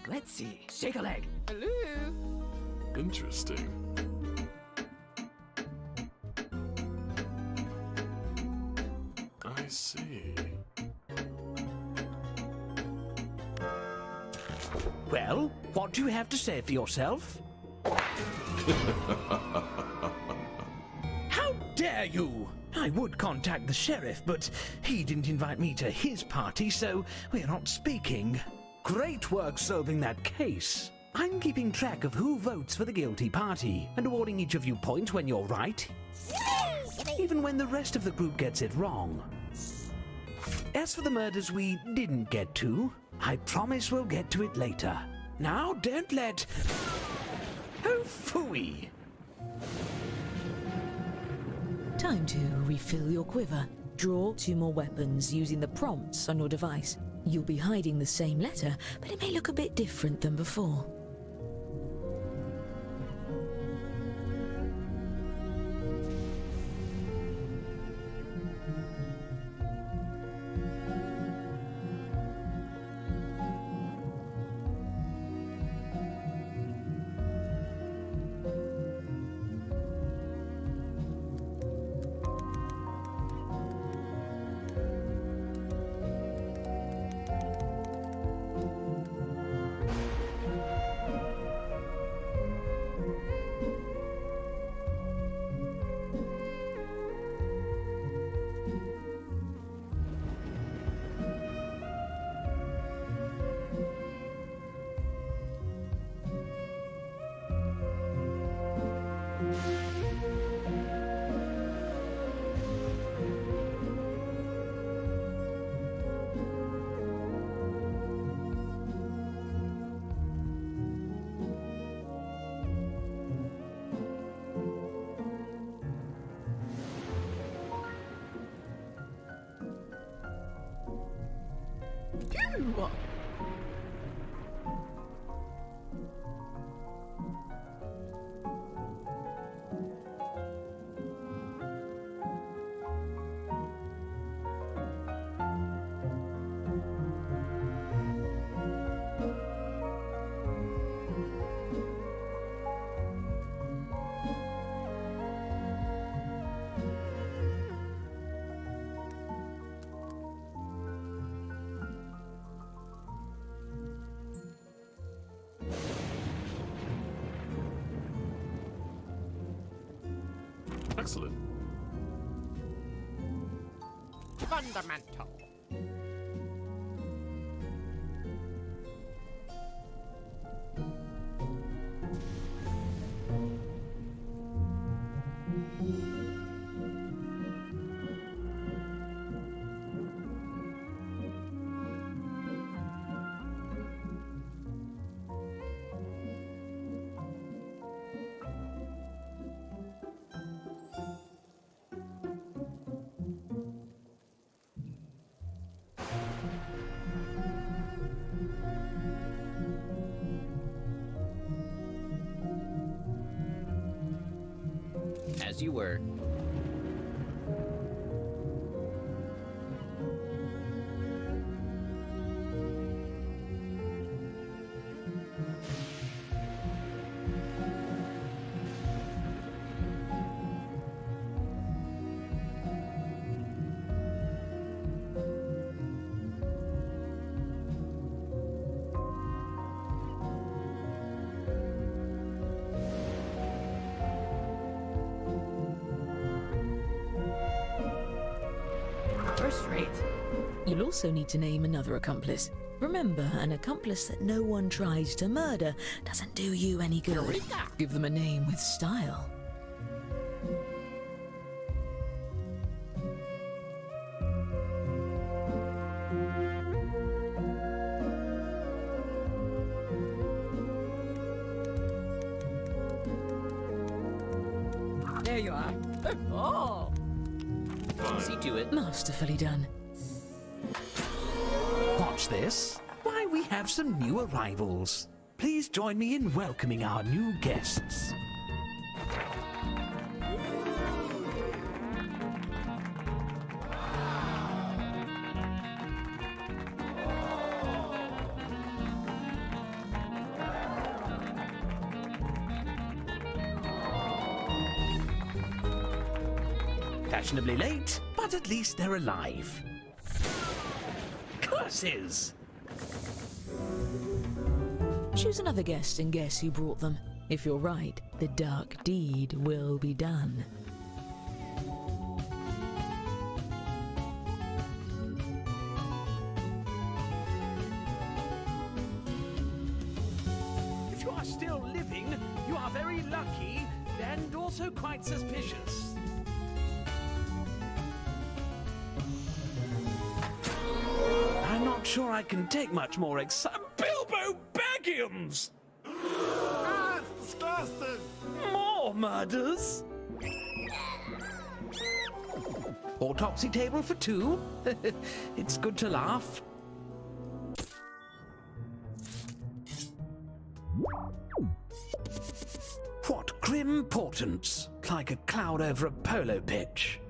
Let's see. Shake a leg. Hello? Interesting. I see. Well, what do you have to say for yourself? How dare you! I would contact the sheriff, but he didn't invite me to his party, so we're not speaking. Great work solving that case. I'm keeping track of who votes for the guilty party and awarding each of you points when you're right, even when the rest of the group gets it wrong. As for the murders we didn't get to, I promise we'll get to it later. Now, don't let... Oh, phooey! Time to refill your quiver. Draw 2 more weapons using the prompts on your device. You'll be hiding the same letter, but it may look a bit different than before. Ew. Excellent. fundamental. As you were. First rate. You'll also need to name another accomplice. Remember, an accomplice that no one tries to murder doesn't do you any good. Eureka! Give them a name with style. There you are. Oh. See to it. Masterfully done. Watch this. Why, we have some new arrivals. Please join me in welcoming our new guests. Fashionably late, but at least they're alive. Curses! Choose another guest and guess who brought them. If you're right, the dark deed will be done. If you are still living, you are very lucky and also quite suspicious. I'm not sure I can take much more Bilbo Baggins! Ah, it's disgusting. More murders? Autopsy table for two? It's good to laugh. What grim portents, like a cloud over a polo pitch.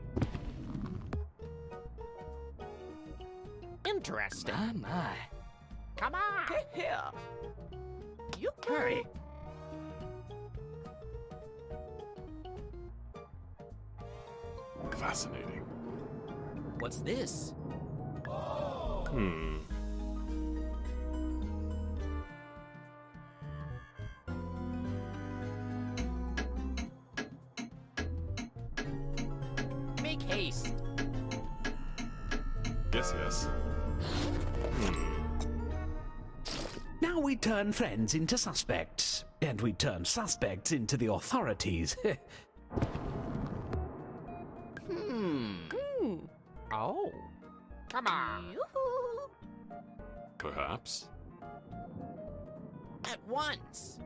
Interesting. My. Come on. Get here. You Hurry. Fascinating. What's this? Make haste. Yes. Now we turn friends into suspects, and we turn suspects into the authorities. Oh. Come on. Perhaps. At once.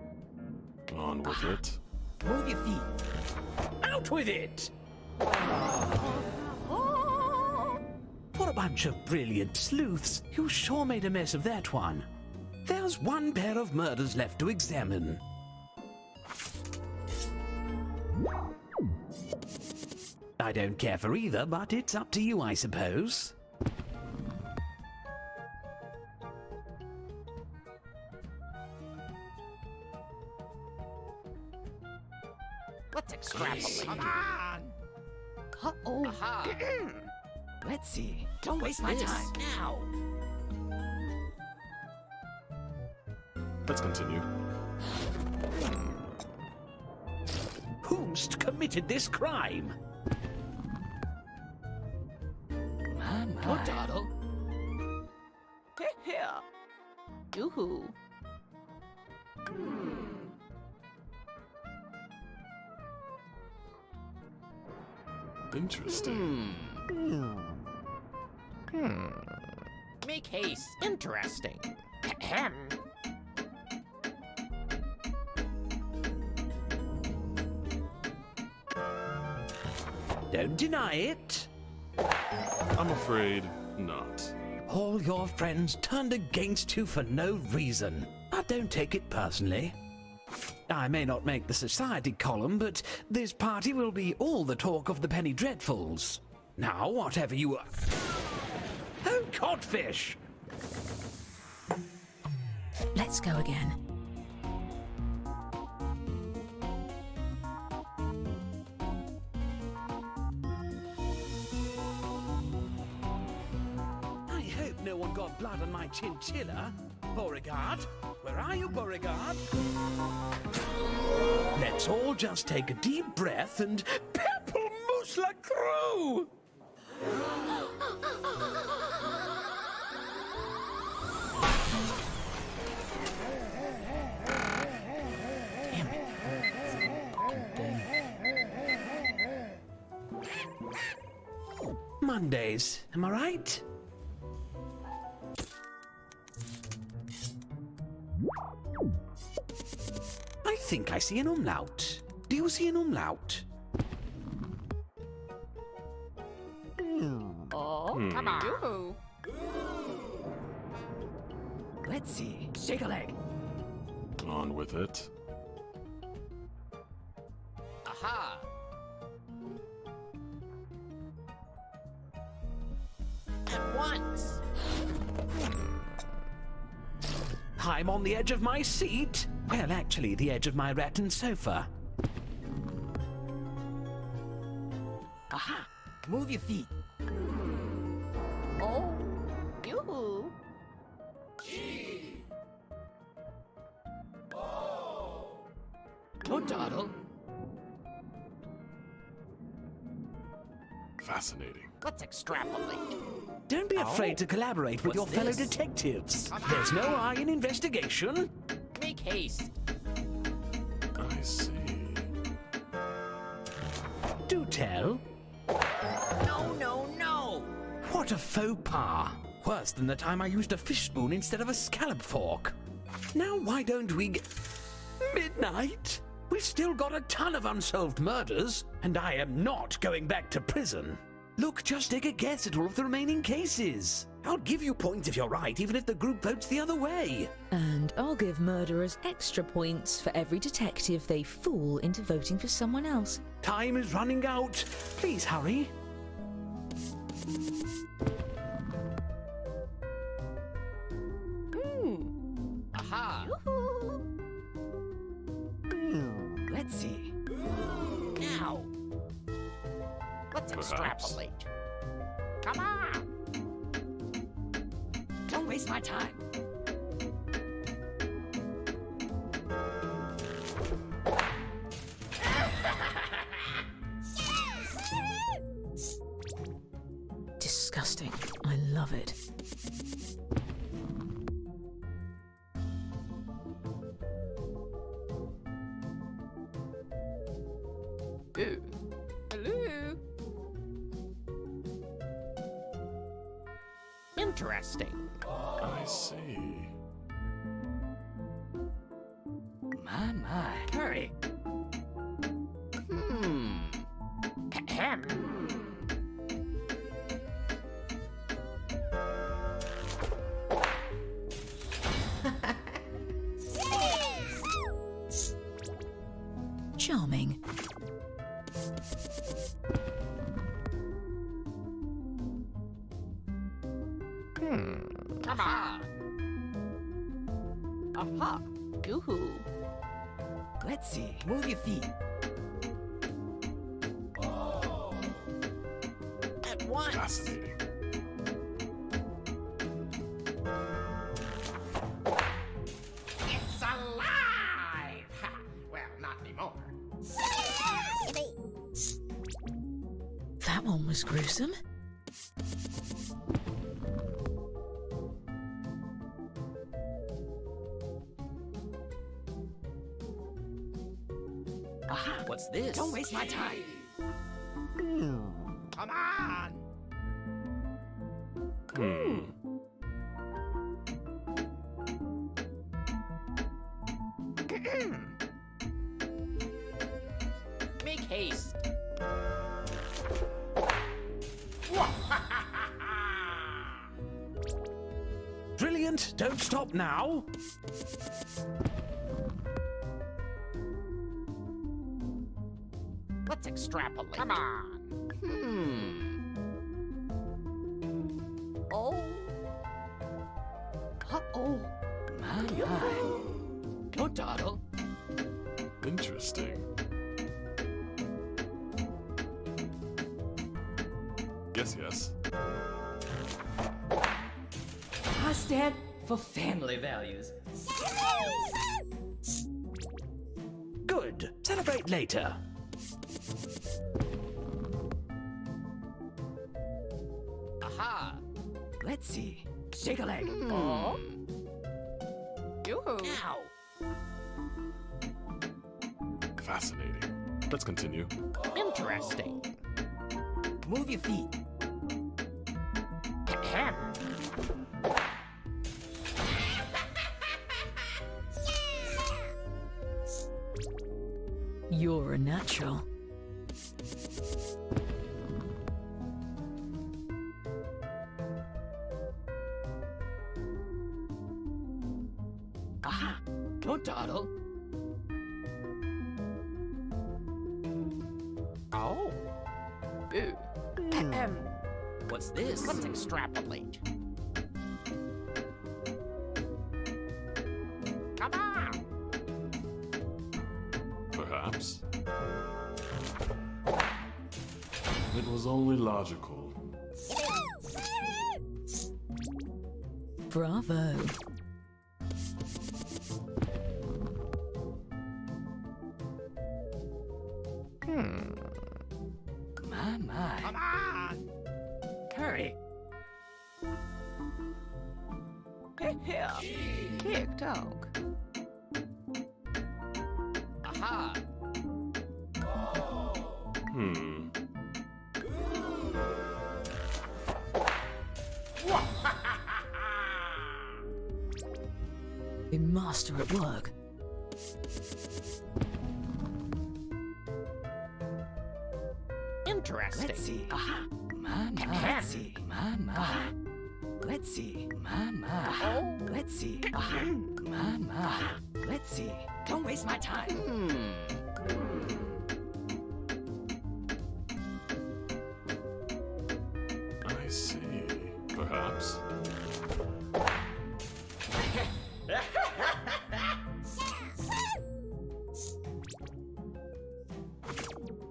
On with it. Move your feet. Out with it! What a bunch of brilliant sleuths. You sure made a mess of that one. There's one pair of murders left to examine. I don't care for either, but it's up to you, I suppose. Let's extrapolate. Come on. Uh-oh. Aha. Let's see. Don't waste my This time. now. Let's continue. Whomst committed this crime? My. Oh, Doddle. Here. Yoo-hoo. Interesting. Make haste. Interesting. Ahem. Don't deny it. I'm afraid not. All your friends turned against you for no reason. But don't take it personally. I may not make the society column, but this party will be all the talk of the Penny Dreadfuls. Now, whatever you are... Oh, codfish! Let's go again. I hope no one got blood on my chinchilla. Beauregard? Where are you, Beauregard? Let's all just take a deep breath and pepple mousse la crew! Mondays, am I right? I think I see an umlaut. Do you see an umlaut? Oh, come on. Yoo-hoo. Let's see. Shake a leg. On with it. Aha! At once. I'm on the edge of my seat. Well, actually, the edge of my rattan sofa. Aha! Move your feet. Oh, yoo-hoo. Oh, Doddle. Fascinating. Let's extrapolate. Don't be afraid to collaborate with your What's fellow this? detectives. There's no I in investigation. Make haste. I see. Do tell. No, no, no. What a faux pas. Worse than the time I used a fish spoon instead of a scallop fork. Now why don't we Midnight? We've still got a ton of unsolved murders, and I am not going back to prison. Look, just take a guess at all of the remaining cases. I'll give you points if you're right, even if the group votes the other way. And I'll give murderers extra points for every detective they fool into voting for someone else. Time is running out. Please hurry. Aha! Let's see. Now. Let's Perhaps. extrapolate. Come on. Don't waste my time. Disgusting. I love it. Ooh. Hello. Interesting. I see. My. Hurry. Ahem. Charming. Come on. Aha. Yoo-hoo. Let's see. Move your feet. At once. Fascinating. It's alive! Ha. Well, not anymore. That one was gruesome. Aha! What's this? Don't waste my time. Come on! Make haste. Brilliant! Don't stop now! Let's extrapolate. Come on. Oh. Uh-oh. My. Don't dawdle. Interesting. Yes. I stand for family values. Good. Celebrate later. Aha! Let's see. Shake a leg. Oh? Yoo-hoo. Ow! Fascinating. Let's continue. Interesting. Move your feet. Ahem. You're a natural. Aha. Don't dawdle. Oh. Ooh. What's this? Let's extrapolate. Come on. Perhaps. It was only logical. Bravo. My. Come on. Hurry. Here. TikTok. Aha! A master at work. Interesting. Let's see. Aha. My. Let's see. My. Let's see. My. Oh. Let's see. Aha. My. Let's see. Don't waste my time. I see. Perhaps.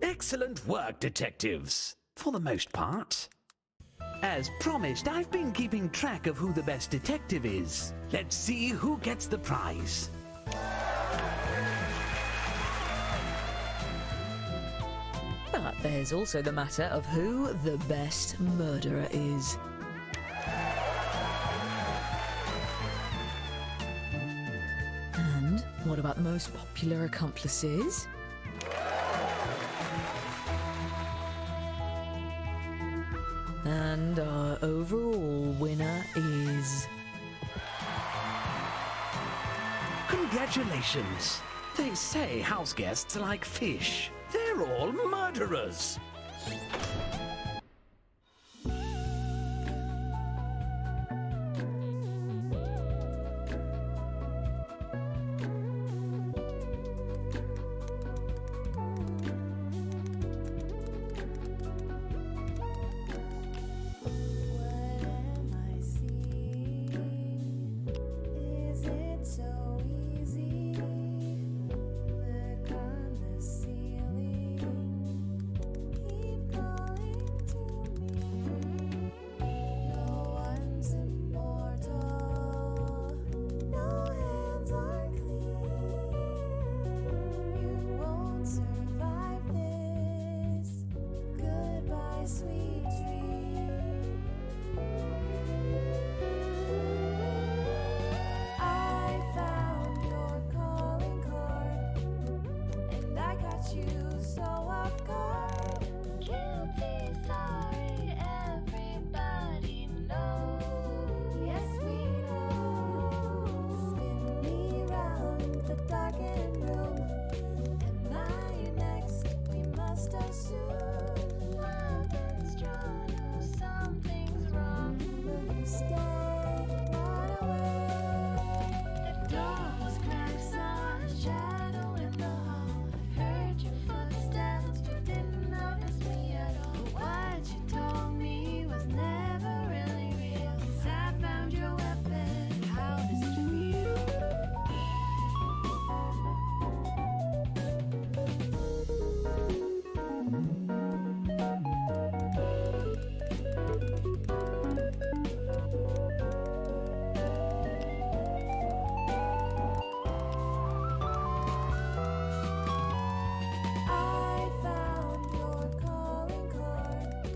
Excellent work, detectives. For the most part. As promised, I've been keeping track of who the best detective is. Let's see who gets the prize. But there's also the matter of who the best murderer is. And what about the most popular accomplices? And our overall winner is... Congratulations. They say house guests are like fish. They're all murderers. off guard. Guilty, sorry, everybody knows. Yes, we know. Spin me round the darkened room. Am I next? We must assume. Weapons drawn, oh, something's wrong. Will you stay? Run away. The door's cracked, saw a shadow in the hall. Heard your footsteps, you didn't notice me at all. What you told me was never really real. 'Cause I found your weapon. How does it feel? I found your calling card,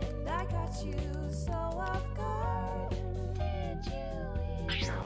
and I got you so off guard. Did you even?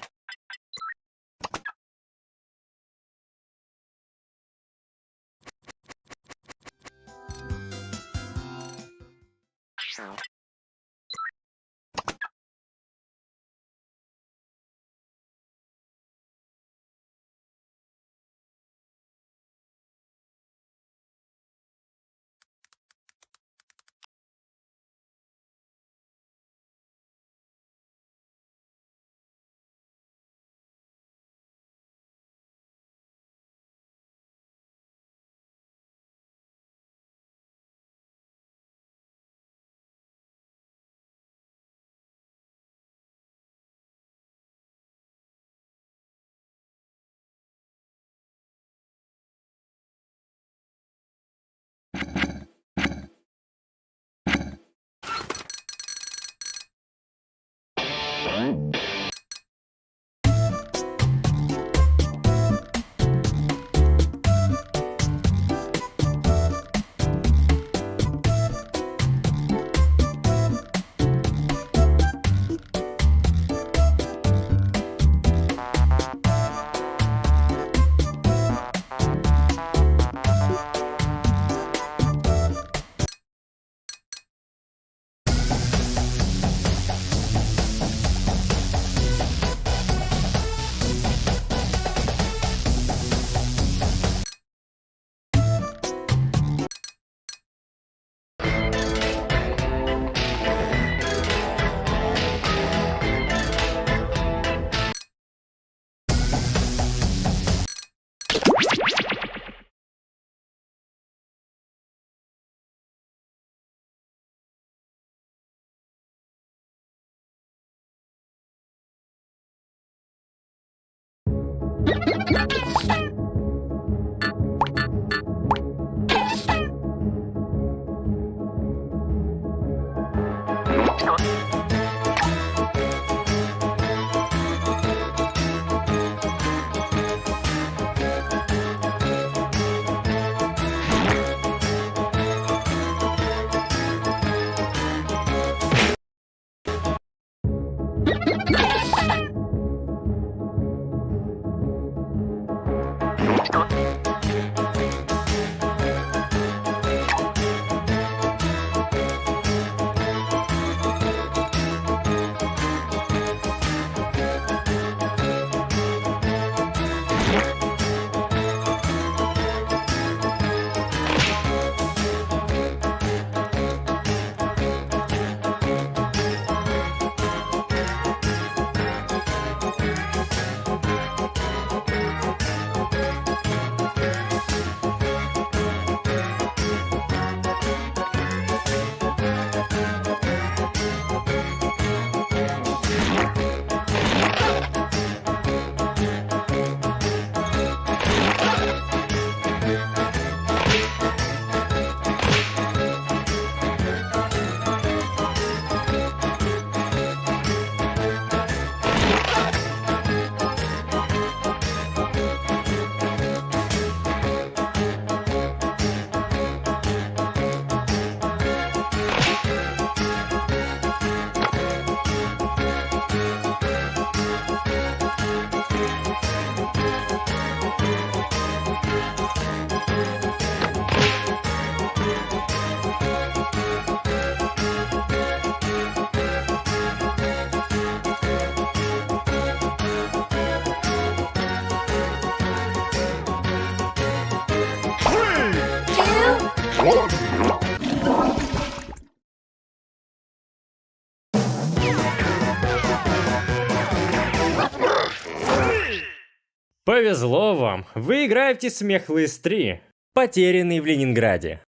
Повезло вам, вы играете в Cмехлыст 3, потерянный в Ленинграде.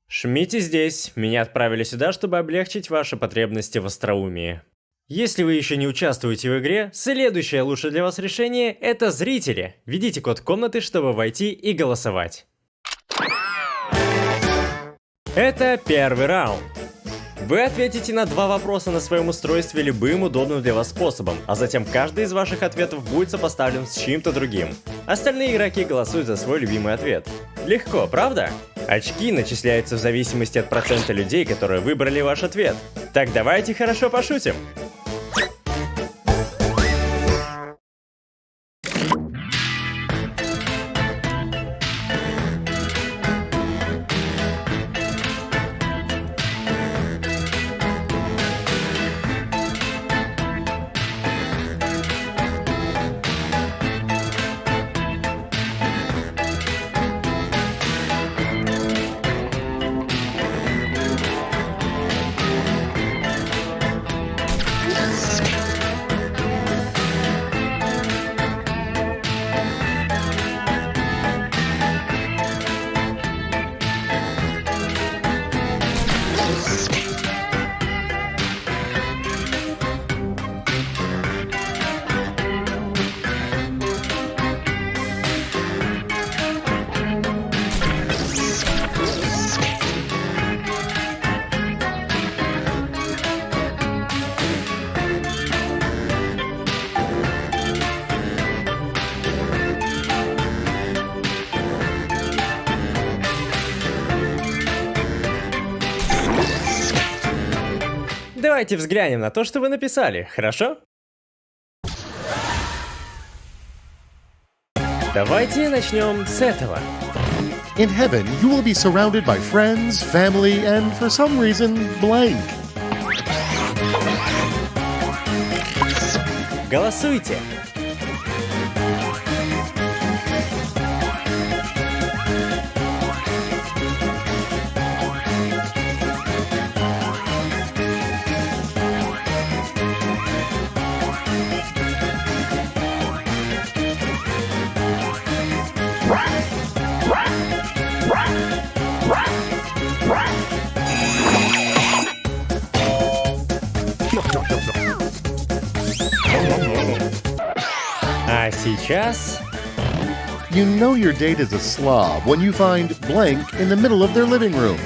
Жмите здесь, меня отправили сюда, чтобы облегчить ваши потребности в остроумии. Если вы еще не участвуете в игре, следующее лучшее для вас решение – это зрители. Введите код комнаты, чтобы войти и голосовать. Это первый раунд. Вы ответите на 2 вопроса на своем устройстве любым удобным для вас способом, а затем каждый из ваших ответов будет сопоставлен с чьим-то другим. Остальные игроки голосуют за свой любимый ответ. Легко, правда? Очки начисляются в зависимости от процента людей, которые выбрали ваш ответ. Так давайте хорошо пошутим. Давайте взглянем на то, что вы написали, хорошо? Давайте начнем с этого. In heaven, you will be surrounded by friends, family, and for some reason, blank. Голосуйте. А сейчас... You know your date is a slob when you find blank in the middle of their living room.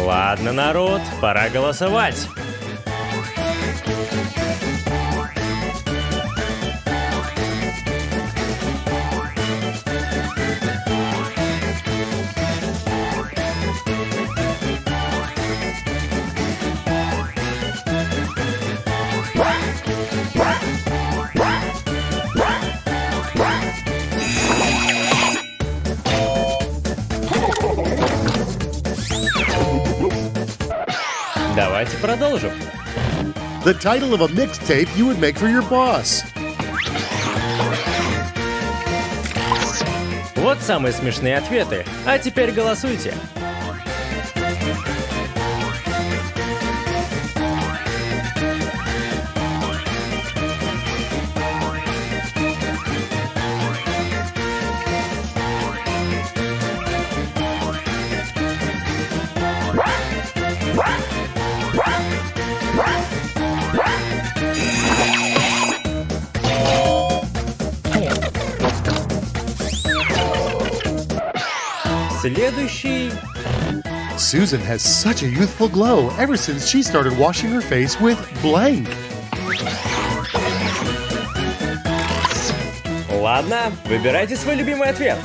Ладно, народ, пора голосовать. Давайте продолжим. The title of a mixtape you would make for your boss. Вот самые смешные ответы. А теперь голосуйте. Следующий. Susan has such a youthful glow ever since she started washing her face with blank. Ладно, выбирайте свой любимый ответ.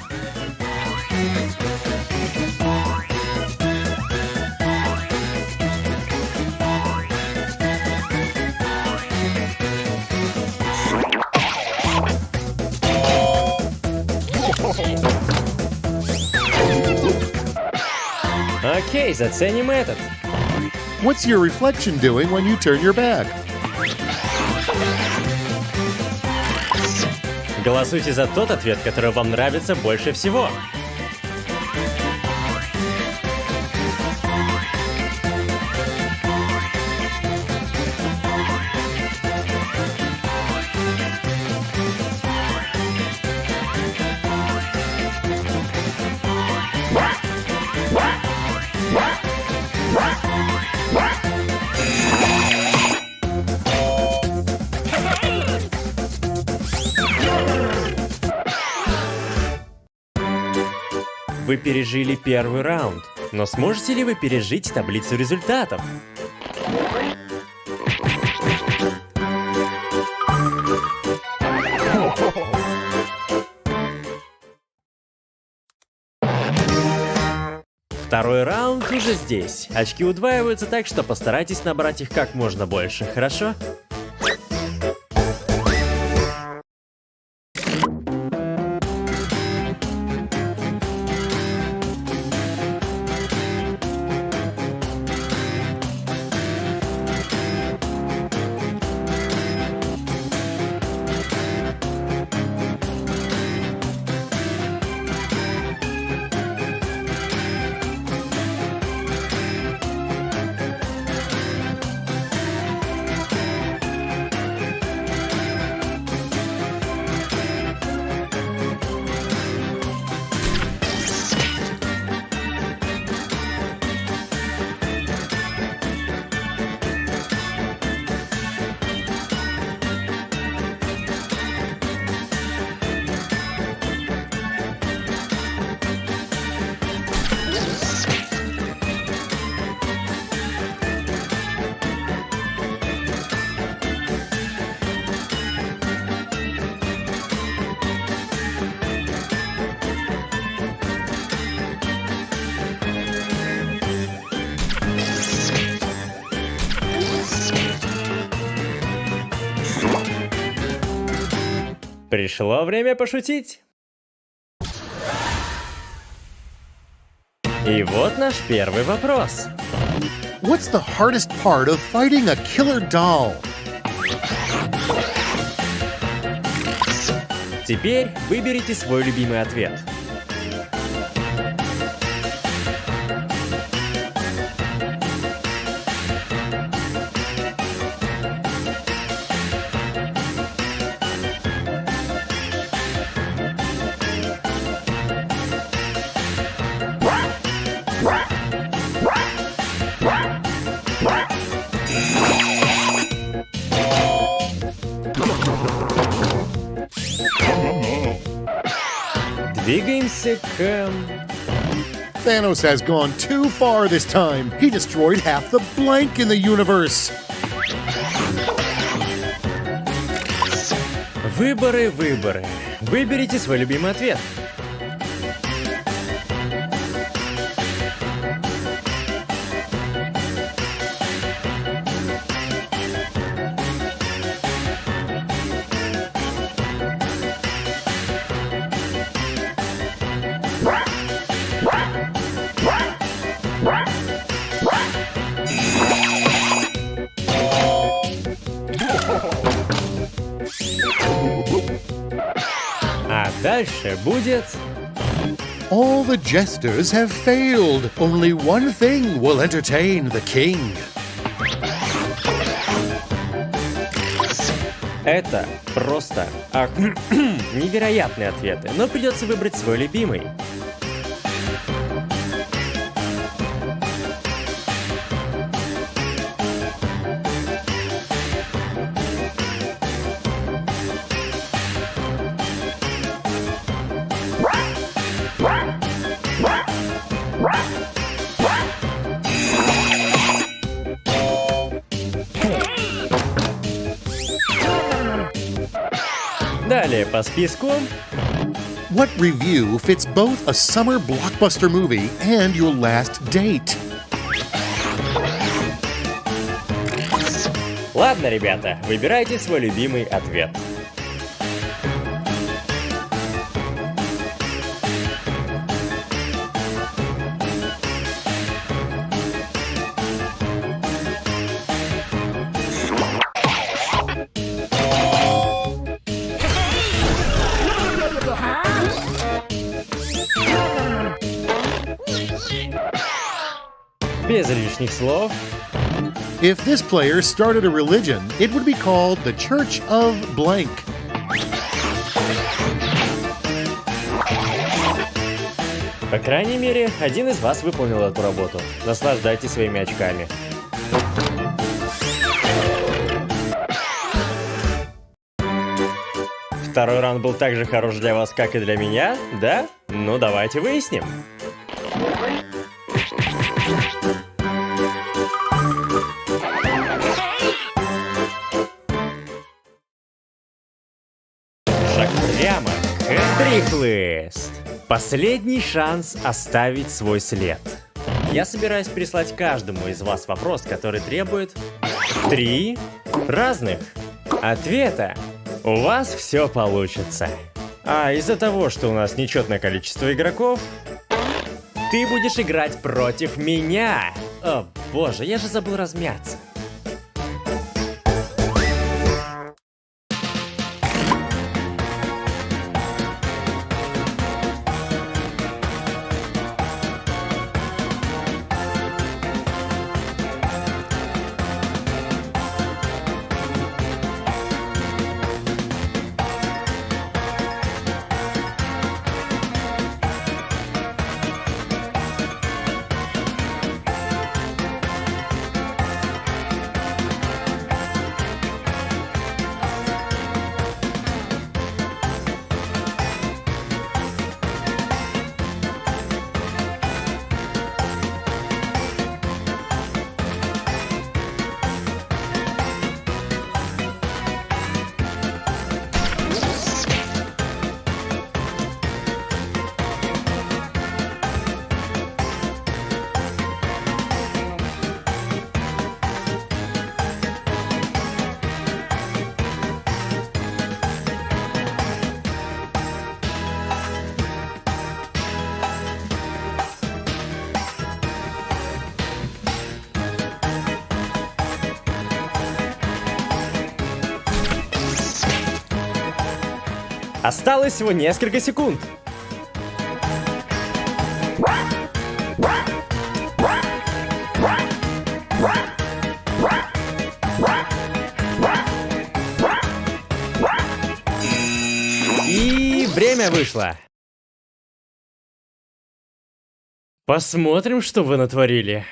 Окей, заценим этот. What's your reflection doing when you turn your back? Голосуйте за тот ответ, который вам нравится больше всего. Вы пережили первый раунд, но сможете ли вы пережить таблицу результатов? Второй раунд уже здесь. Очки удваиваются, так что постарайтесь набрать их как можно больше, хорошо? Пришло время пошутить. И вот наш первый вопрос. What's the hardest part of fighting a killer doll? Теперь выберите свой любимый ответ. Двигаемся к... Thanos has gone too far this time. He destroyed half the blank in the universe. Выборы. Выберите свой любимый ответ. А дальше будет... All the jesters have failed. Only one thing will entertain the king. Это просто невероятные ответы, но придется выбрать свой любимый. Далее по списку. What review fits both a summer blockbuster movie and your last date? Ладно, ребята, выбирайте свой любимый ответ. Без лишних слов. If this player started a religion, it would be called the Church of Blank. По крайней мере, один из вас выполнил эту работу. Наслаждайтесь своими очками. Второй раунд был так же хорош для вас, как и для меня, да? Ну, давайте выясним. Шаг прямо. Хитрый. Последний шанс оставить свой след. Я собираюсь прислать каждому из вас вопрос, который требует 3 разных ответа. У вас все получится. А из-за того, что у нас нечетное количество игроков, ты будешь играть против меня. О боже, я же забыл размяться. Осталось всего несколько секунд. И время вышло. Посмотрим, что вы натворили.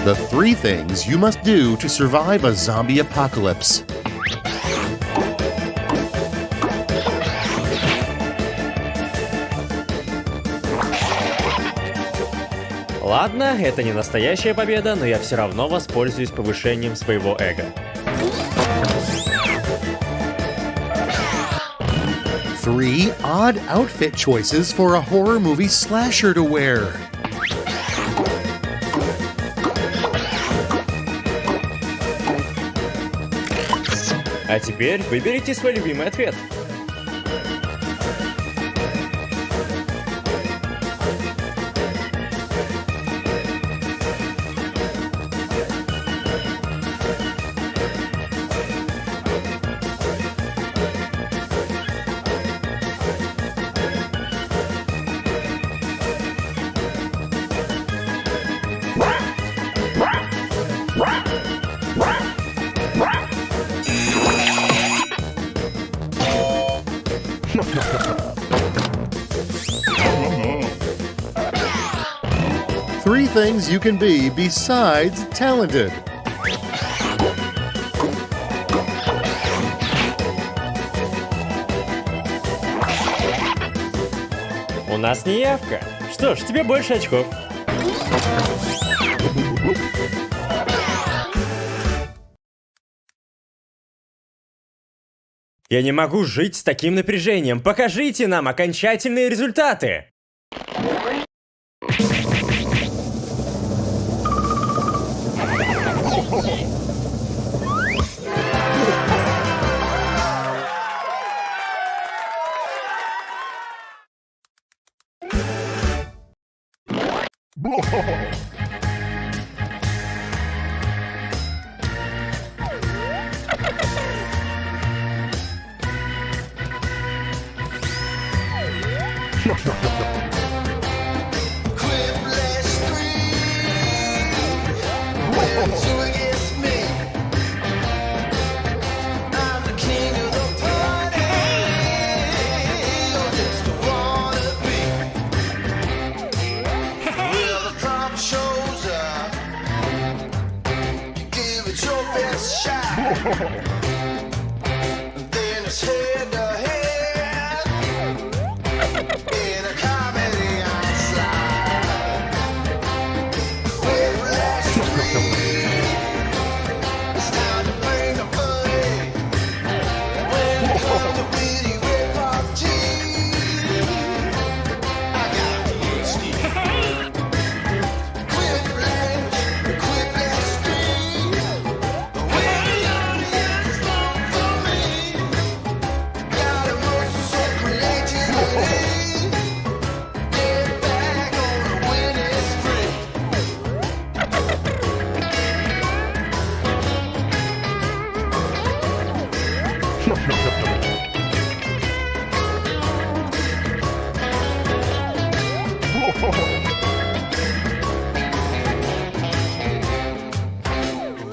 The 3 things you must do to survive a zombie apocalypse. Ладно, это не настоящая победа, но я все равно воспользуюсь повышением своего эго. 3 odd outfit choices for a horror movie slasher to wear. А теперь выберите свой любимый ответ. Three things you can be besides talented. У нас не явка. Что ж, тебе больше очков. Я не могу жить с таким напряжением. Покажите нам окончательные результаты. Then it's head to head in a comedy outside. Whiplash Street. It's time to bring the money. When it comes to really repartee, I got the HD. Whiplash Street. When the audience vote for me, got emotions so creativity. Get back on the winning spree.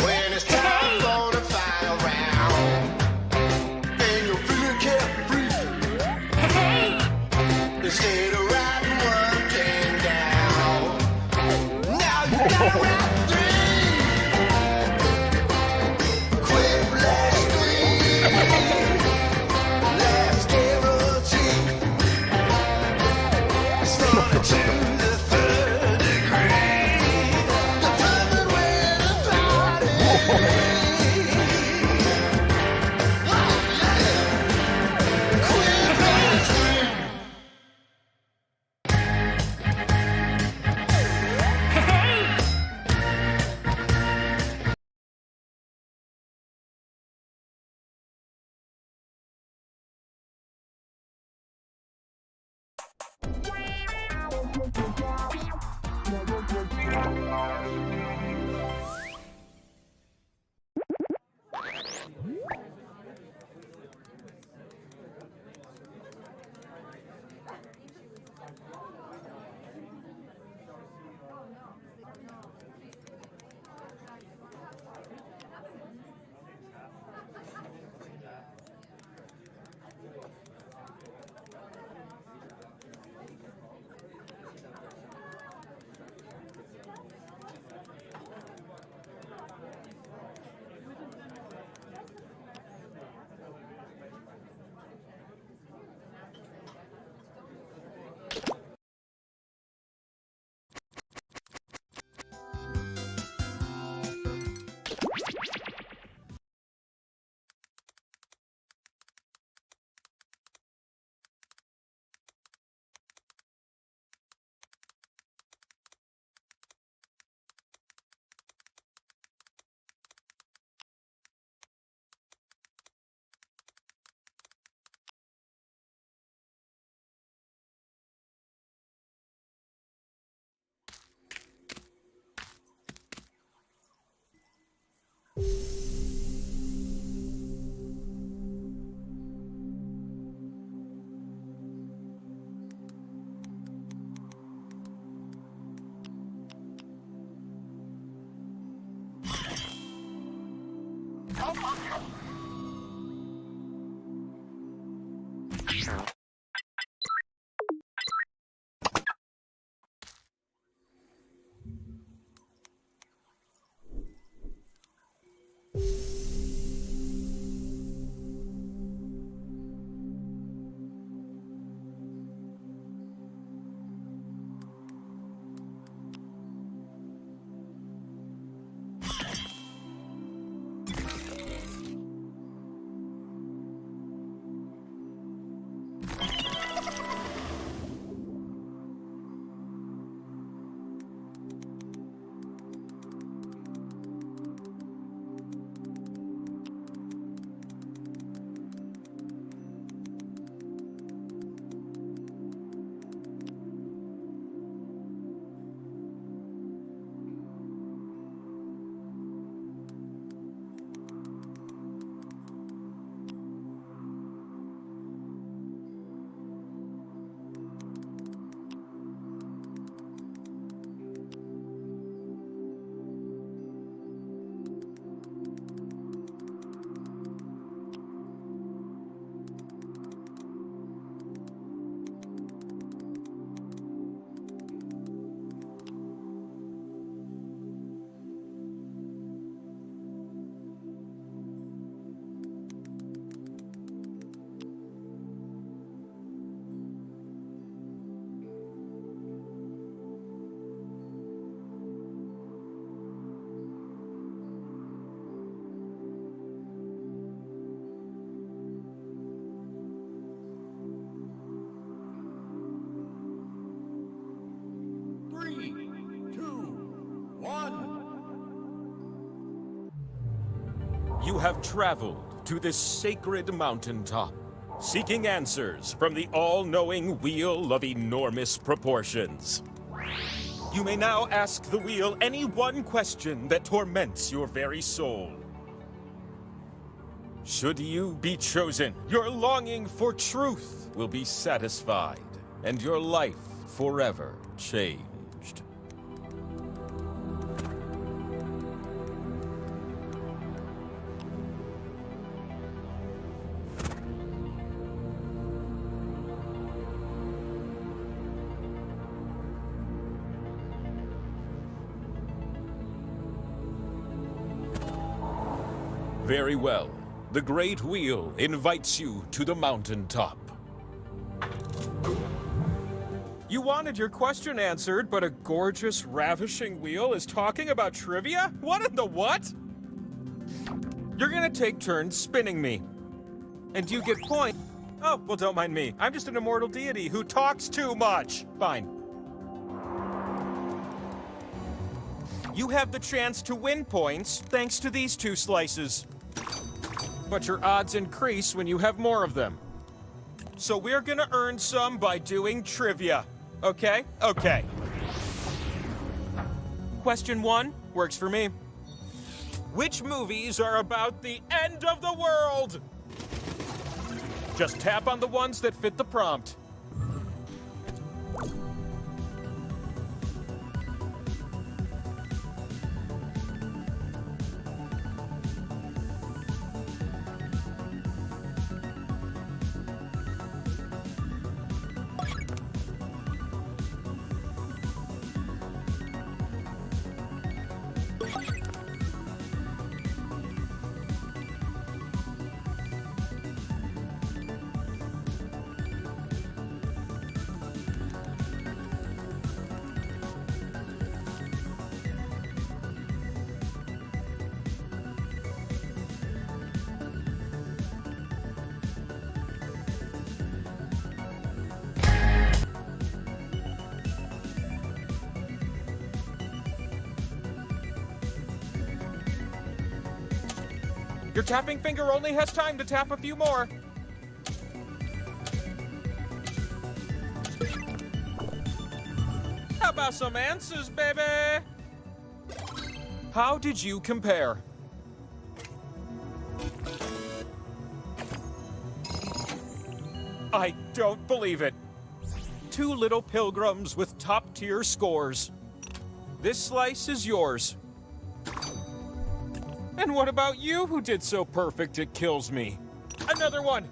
When it's time for the final round, and you're feeling carefree, instead of writing one thing down, now you gotta write three. Whiplash Street, last guarantee. It's running to the third degree, the perfect way to party. Whiplash Street. You have traveled to this sacred mountaintop, seeking answers from the all-knowing wheel of enormous proportions. You may now ask the wheel any one question that torments your very soul. Should you be chosen, your longing for truth will be satisfied, and your life forever changed. Very well. The Great Wheel invites you to the mountaintop. You wanted your question answered, but a gorgeous, ravishing wheel is talking about trivia? What in the what? You're gonna take turns spinning me. And you get point. Oh, well, don't mind me. I'm just an immortal deity who talks too much. Fine. You have the chance to win points thanks to these two slices. But your odds increase when you have more of them. So we're gonna earn some by doing trivia. Okay? Okay. Question 1 works for me. Which movies are about the end of the world? Just tap on the ones that fit the prompt. Your tapping finger only has time to tap a few more. How about some answers, baby? How did you compare? I don't believe it. Two little pilgrims with top-tier scores. This slice is yours. And what about you who did so perfect it kills me? Another one!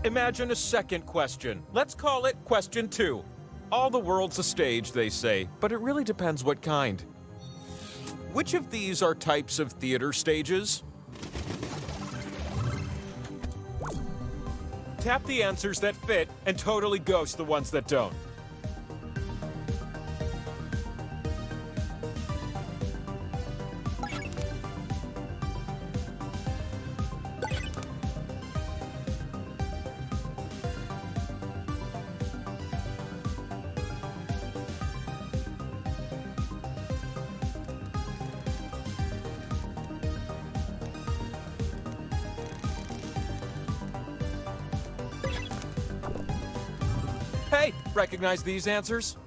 Imagine a second question. Let's call it question 2. All the world's a stage, they say, but it really depends what kind. Which of these are types of theater stages? Tap the answers that fit and totally ghost the ones that don't. Hey, recognize these answers?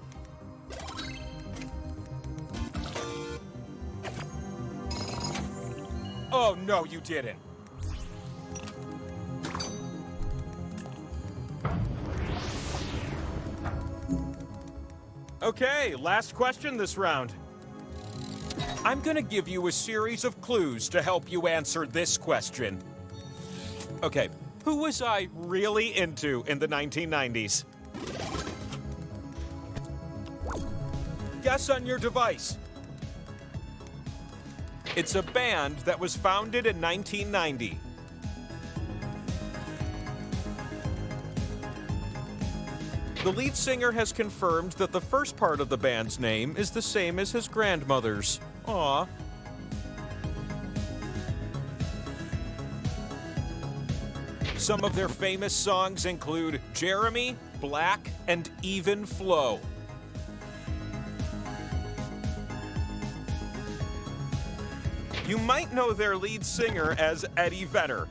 Oh, no, you didn't. Okay, last question this round. I'm gonna give you a series of clues to help you answer this question. Okay, who was I really into in the 1990s? Guess on your device. It's a band that was founded in 1990. The lead singer has confirmed that the first part of the band's name is the same as his grandmother's. Aww. Some of their famous songs include Jeremy, Black, and Even Flow. You might know their lead singer as Eddie Vedder.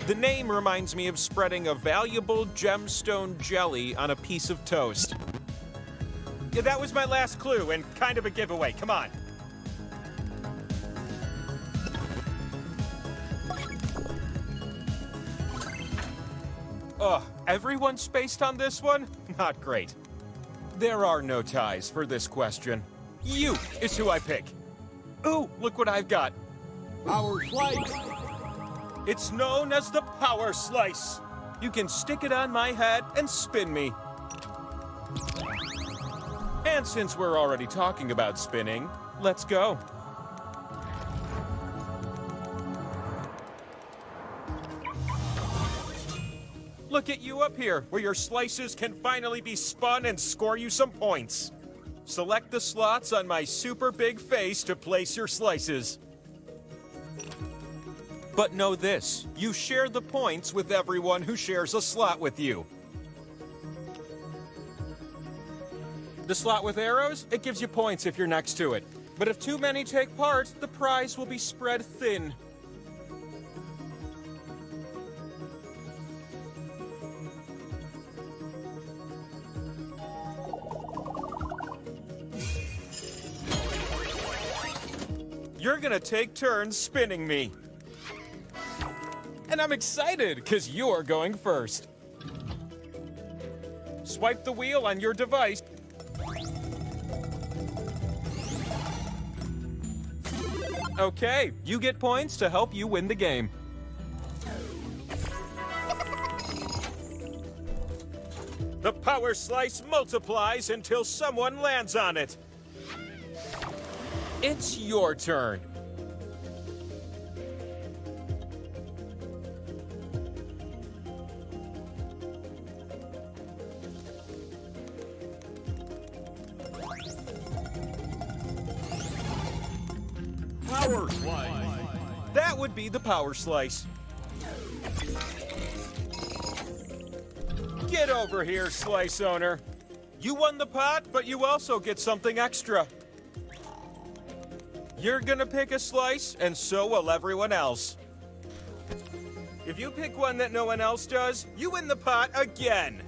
The name reminds me of spreading a valuable gemstone jelly on a piece of toast. Yeah, that was my last clue and kind of a giveaway. Come on. Ugh, everyone spaced on this one? Not great. There are no ties for this question. You is who I pick. Ooh, look what I've got. Power Slice. It's known as the Power Slice. You can stick it on my head and spin me. And since we're already talking about spinning, let's go. Look at you up here, where your slices can finally be spun and score you some points. Select the slots on my super big face to place your slices. But know this, you share the points with everyone who shares a slot with you. The slot with arrows, it gives you points if you're next to it. But if too many take part, the prize will be spread thin. You're gonna take turns spinning me. And I'm excited, because you're going first. Swipe the wheel on your device. Okay, you get points to help you win the game. The Power Slice multiplies until someone lands on it. It's your turn. Power Slice. That would be the Power Slice. Get over here, slice owner. You won the pot, but you also get something extra. You're gonna pick a slice, and so will everyone else. If you pick one that no one else does, you win the pot again.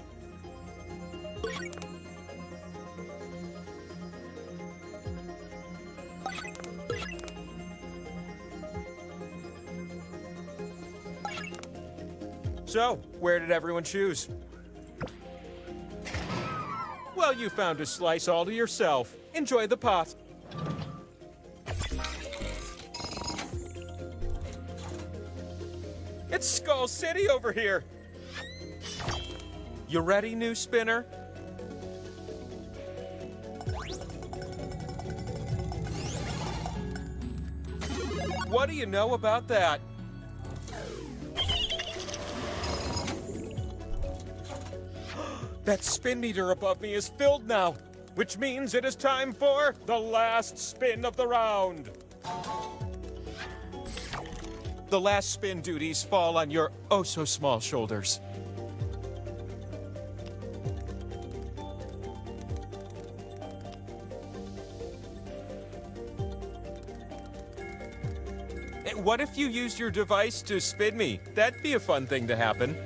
So, where did everyone choose? Well, you found a slice all to yourself. Enjoy the pot. It's Skull City over here. You ready, new spinner? What do you know about that? That spin meter above me is filled now, which means it is time for the last spin of the round. The last spin duties fall on your oh-so-small shoulders. What if you used your device to spin me? That'd be a fun thing to happen.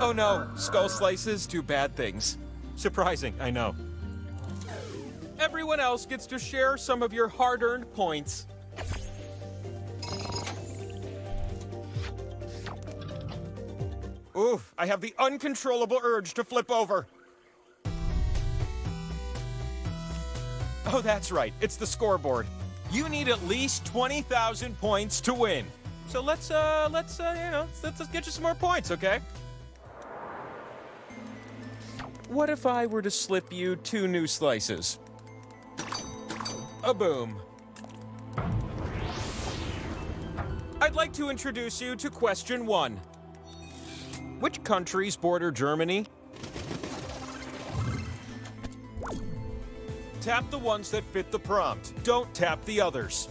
Oh no, skull slices do bad things. Surprising, I know. Everyone else gets to share some of your hard-earned points. Oof, I have the uncontrollable urge to flip over. Oh, that's right, it's the scoreboard. You need at least 20,000 points to win. So let's get you some more points, okay? What if I were to slip you 2 new slices? A boom. I'd like to introduce you to question 1. Which countries border Germany? Tap the ones that fit the prompt. Don't tap the others.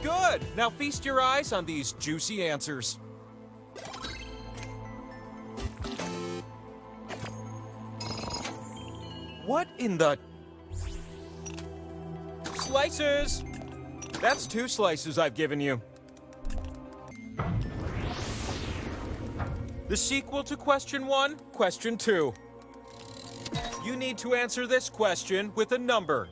Good! Now feast your eyes on these juicy answers. What in the... Slices! That's 2 slices I've given you. The sequel to question 1, question 2. You need to answer this question with a number.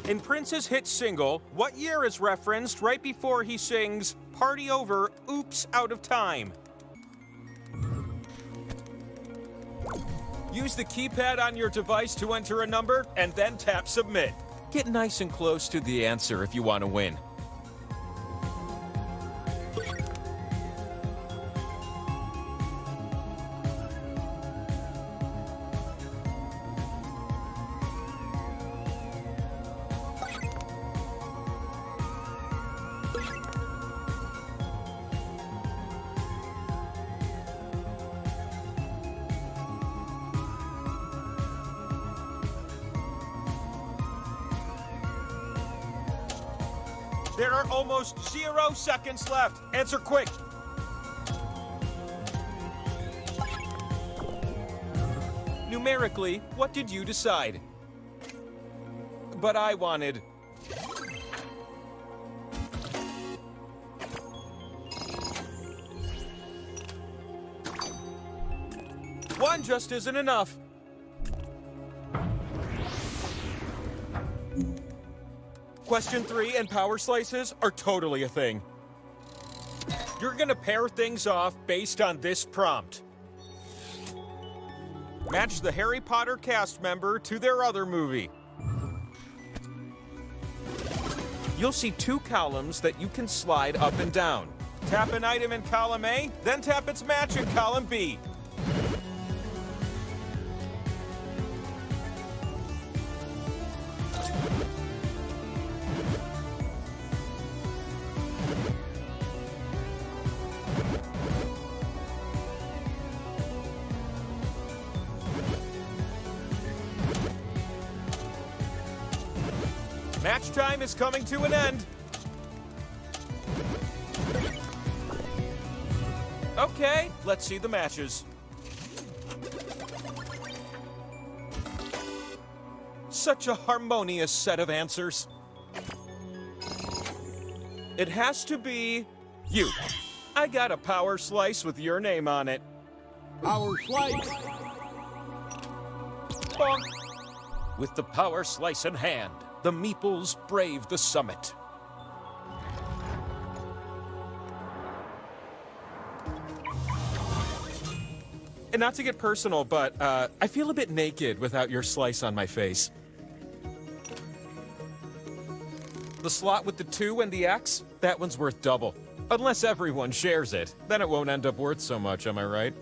In Prince's hit single, what year is referenced right before he sings, "Party over, oops, out of time"? Use the keypad on your device to enter a number, and then tap submit. Get nice and close to the answer if you want to win. There are almost 0 seconds left. Answer quick. Numerically, what did you decide? But I wanted... One just isn't enough. Question 3 and power slices are totally a thing. You're gonna pair things off based on this prompt. Match the Harry Potter cast member to their other movie. You'll see 2 columns that you can slide up and down. Tap an item in column A, then tap its match in column B. Match time is coming to an end. Okay, let's see the matches. Such a harmonious set of answers. It has to be you. I got a power slice with your name on it. Power slice. Bonk. With the power slice in hand, the meeples brave the summit. And not to get personal, but I feel a bit naked without your slice on my face. The slot with the 2 and the X, that one's worth double. Unless everyone shares it, then it won't end up worth so much, am I right?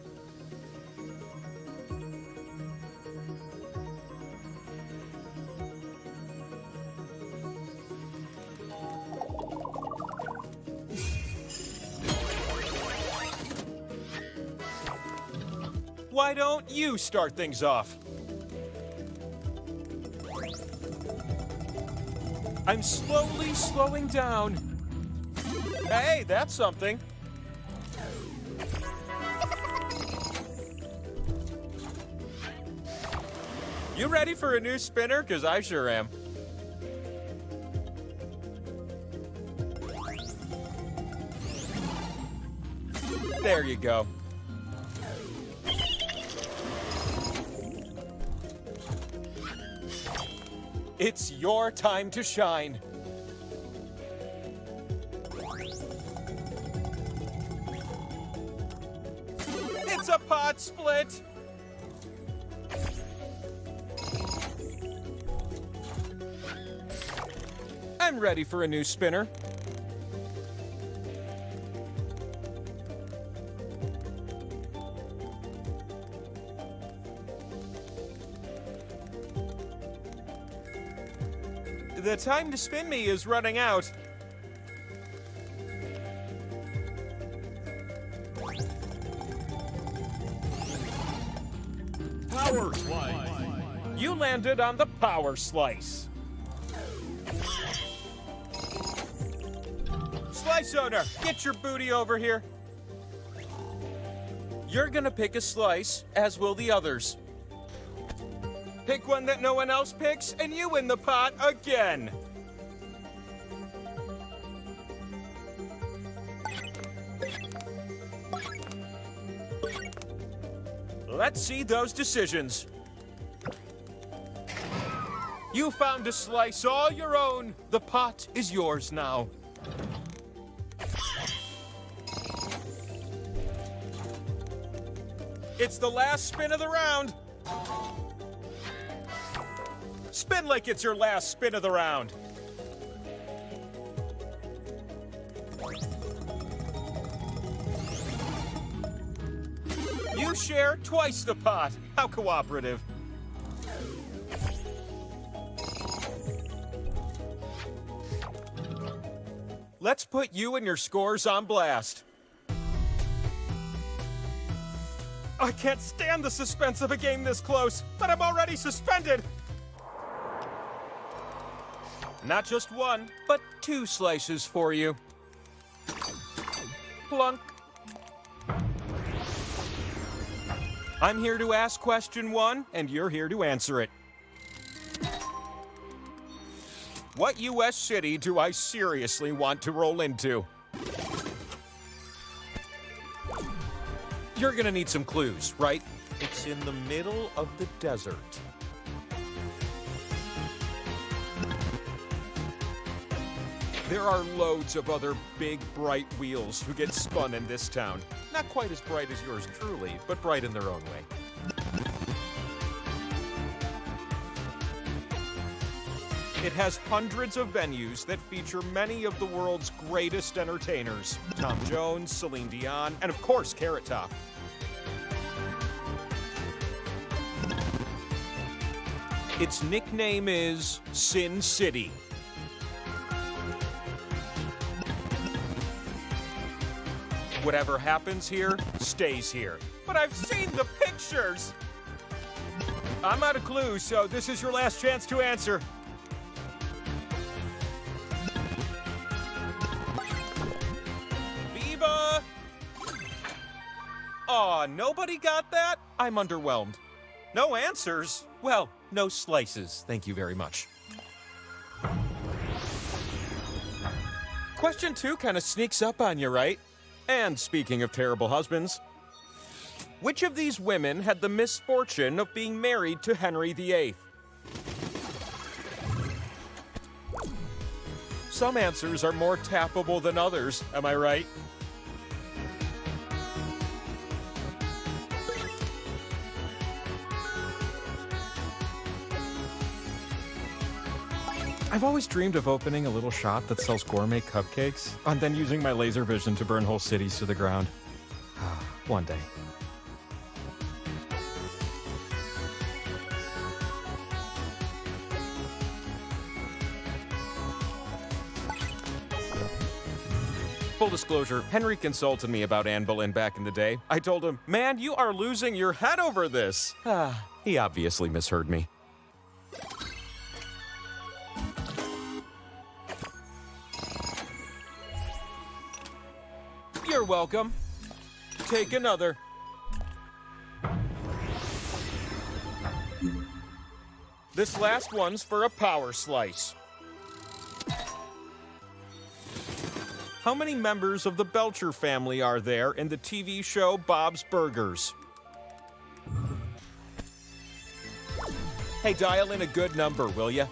Why don't you start things off? I'm slowly slowing down. Hey, that's something. You ready for a new spinner? 'Cause I sure am. There you go. It's your time to shine. It's a pot split. I'm ready for a new spinner. The time to spin me is running out. Power slice. You landed on the power slice. Slice owner, get your booty over here. You're gonna pick a slice, as will the others. Pick one that no one else picks, and you win the pot again. Let's see those decisions. You found a slice all your own. The pot is yours now. It's the last spin of the round. Spin like it's your last spin of the round. You share twice the pot. How cooperative. Let's put you and your scores on blast. I can't stand the suspense of a game this close, but I'm already suspended. Not just one, but two slices for you. Plunk. I'm here to ask question one, and you're here to answer it. What U.S. city do I seriously want to roll into? You're gonna need some clues, right? It's in the middle of the desert. There are loads of other big, bright wheels who get spun in this town. Not quite as bright as yours truly, but bright in their own way. It has hundreds of venues that feature many of the world's greatest entertainers. Tom Jones, Celine Dion, and of course, Carrot Top. Its nickname is Sin City. Whatever happens here, stays here. But I've seen the pictures! I'm out of clues, so this is your last chance to answer. Viva! Aw, nobody got that? I'm underwhelmed. No answers? Well, no slices, thank you very much. Question 2 kind of sneaks up on you, right? And speaking of terrible husbands, which of these women had the misfortune of being married to Henry VIII? Some answers are more tappable than others, am I right? I've always dreamed of opening a little shop that sells gourmet cupcakes and then using my laser vision to burn whole cities to the ground. One day. Full disclosure, Henry consulted me about Anne Boleyn back in the day. I told him, man, you are losing your head over this. He obviously misheard me. You're welcome. Take another. This last one's for a power slice. How many members of the Belcher family are there in the TV show Bob's Burgers? Hey, dial in a good number, will ya?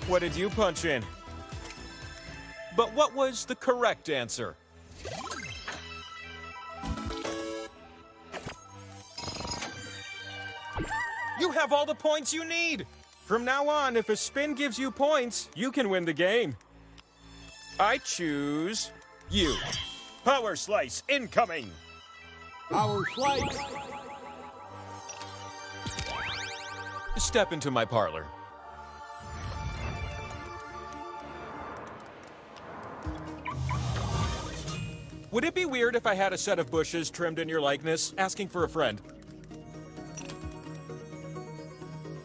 What did you punch in? But what was the correct answer? You have all the points you need! From now on, if a spin gives you points, you can win the game. I choose you. Power slice incoming. Power slice. Step into my parlor. Would it be weird if I had a set of bushes trimmed in your likeness, asking for a friend?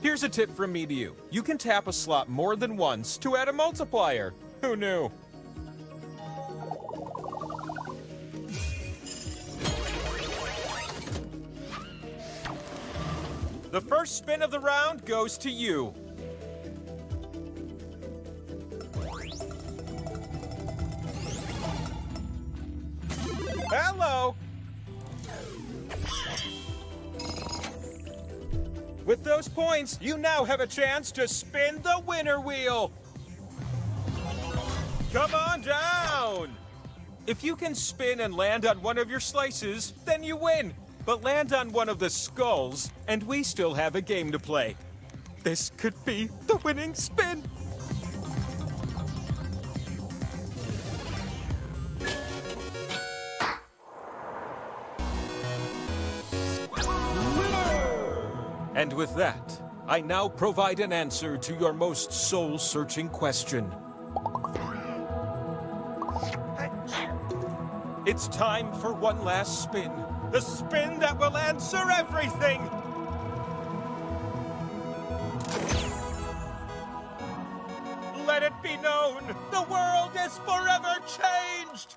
Here's a tip from me to you. You can tap a slot more than once to add a multiplier. Who knew? The first spin of the round goes to you. Hello! With those points, you now have a chance to spin the winner wheel! Come on down! If you can spin and land on one of your slices, then you win! But land on one of the skulls, and we still have a game to play. This could be the winning spin! And with that, I now provide an answer to your most soul-searching question. It's time for one last spin. The spin that will answer everything! Let it be known, the world is forever changed!